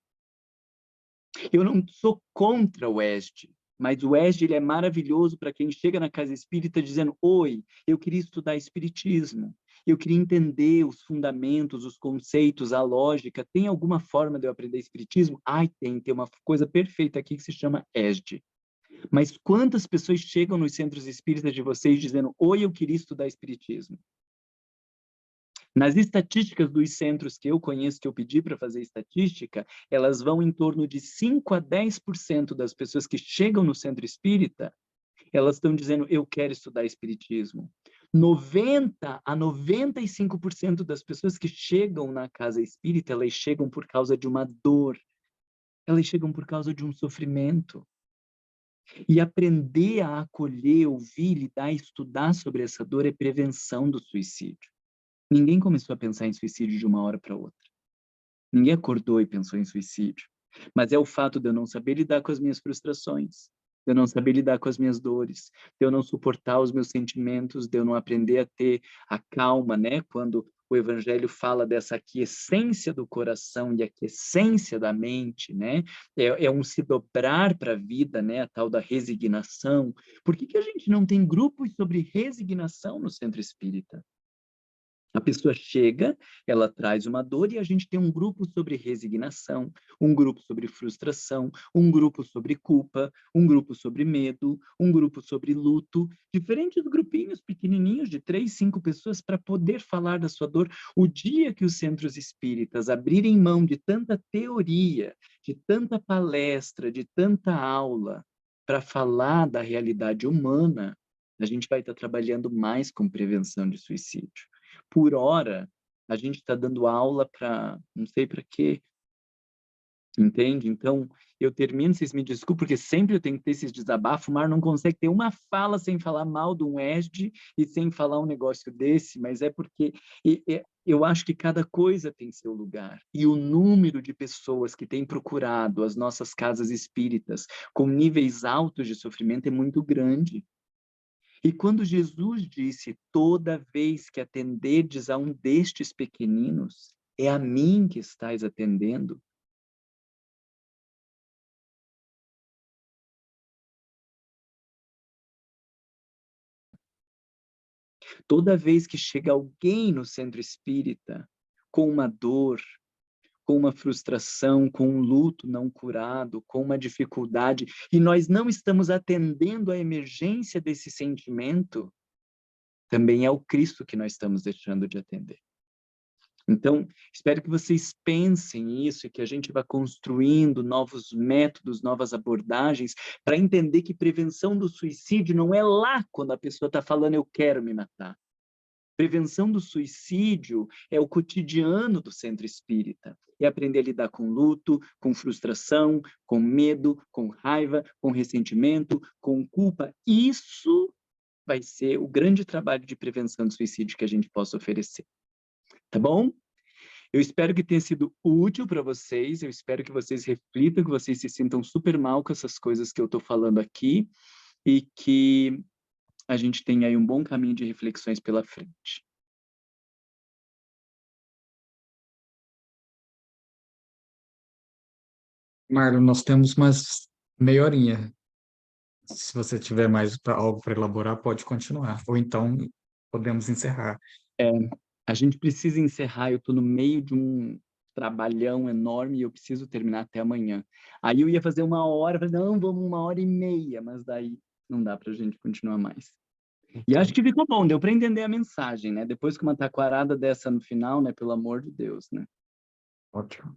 Eu não sou contra o ESD, mas o ESD ele é maravilhoso para quem chega na casa espírita dizendo: oi, eu queria estudar espiritismo, eu queria entender os fundamentos, os conceitos, a lógica. Tem alguma forma de eu aprender espiritismo? Ai, tem uma coisa perfeita aqui que se chama ESD. Mas quantas pessoas chegam nos centros espíritas de vocês dizendo: oi, eu queria estudar espiritismo? Nas estatísticas dos centros que eu conheço, que eu pedi para fazer estatística, elas vão em torno de 5 a 10% das pessoas que chegam no centro espírita, elas estão dizendo: eu quero estudar espiritismo. 90 a 95% das pessoas que chegam na casa espírita, elas chegam por causa de uma dor, elas chegam por causa de um sofrimento. E aprender a acolher, ouvir, lidar, estudar sobre essa dor é prevenção do suicídio. Ninguém começou a pensar em suicídio de uma hora para outra. Ninguém acordou e pensou em suicídio. Mas é o fato de eu não saber lidar com as minhas frustrações, de eu não saber lidar com as minhas dores, de eu não suportar os meus sentimentos, de eu não aprender a ter a calma, né? Quando o Evangelho fala dessa aquiescência do coração e aquiescência da mente, né? É um se dobrar para a vida, né? A tal da resignação. Por que a gente não tem grupos sobre resignação no Centro Espírita? A pessoa chega, ela traz uma dor e a gente tem um grupo sobre resignação, um grupo sobre frustração, um grupo sobre culpa, um grupo sobre medo, um grupo sobre luto, diferentes grupinhos pequenininhos de 3, 5 pessoas para poder falar da sua dor. O dia que os centros espíritas abrirem mão de tanta teoria, de tanta palestra, de tanta aula para falar da realidade humana, a gente vai estar trabalhando mais com prevenção de suicídio. Por hora, a gente está dando aula para não sei para quê, entende? Então, eu termino, vocês me desculpem, porque sempre eu tenho que ter esses desabafos. O Mar não consegue ter uma fala sem falar mal de um ESD e sem falar um negócio desse, mas é porque eu acho que cada coisa tem seu lugar. E o número de pessoas que têm procurado as nossas casas espíritas com níveis altos de sofrimento é muito grande. E quando Jesus disse, toda vez que atenderdes a um destes pequeninos, é a mim que estáis atendendo. Toda vez que chega alguém no centro espírita com uma dor, com uma frustração, com um luto não curado, com uma dificuldade, e nós não estamos atendendo a emergência desse sentimento, também é o Cristo que nós estamos deixando de atender. Então, espero que vocês pensem nisso e que a gente vá construindo novos métodos, novas abordagens, para entender que prevenção do suicídio não é lá quando a pessoa está falando eu quero me matar. Prevenção do suicídio é o cotidiano do centro espírita. É aprender a lidar com luto, com frustração, com medo, com raiva, com ressentimento, com culpa. Isso vai ser o grande trabalho de prevenção do suicídio que a gente possa oferecer. Tá bom? Eu espero que tenha sido útil para vocês, eu espero que vocês reflitam, que vocês se sintam super mal com essas coisas que eu estou falando aqui e que a gente tenha aí um bom caminho de reflexões pela frente. Marlon, nós temos mais meia horinha. Se você tiver mais algo para elaborar, pode continuar. Ou então, podemos encerrar. A gente precisa encerrar, eu estou no meio de um trabalhão enorme e eu preciso terminar até amanhã. Aí eu ia fazer 1 hora, falei, não, vamos 1h30, mas daí não dá para a gente continuar mais. E acho que ficou bom, deu para entender a mensagem, né? Depois que uma taquarada dessa no final, né? Pelo amor de Deus, né? Ótimo.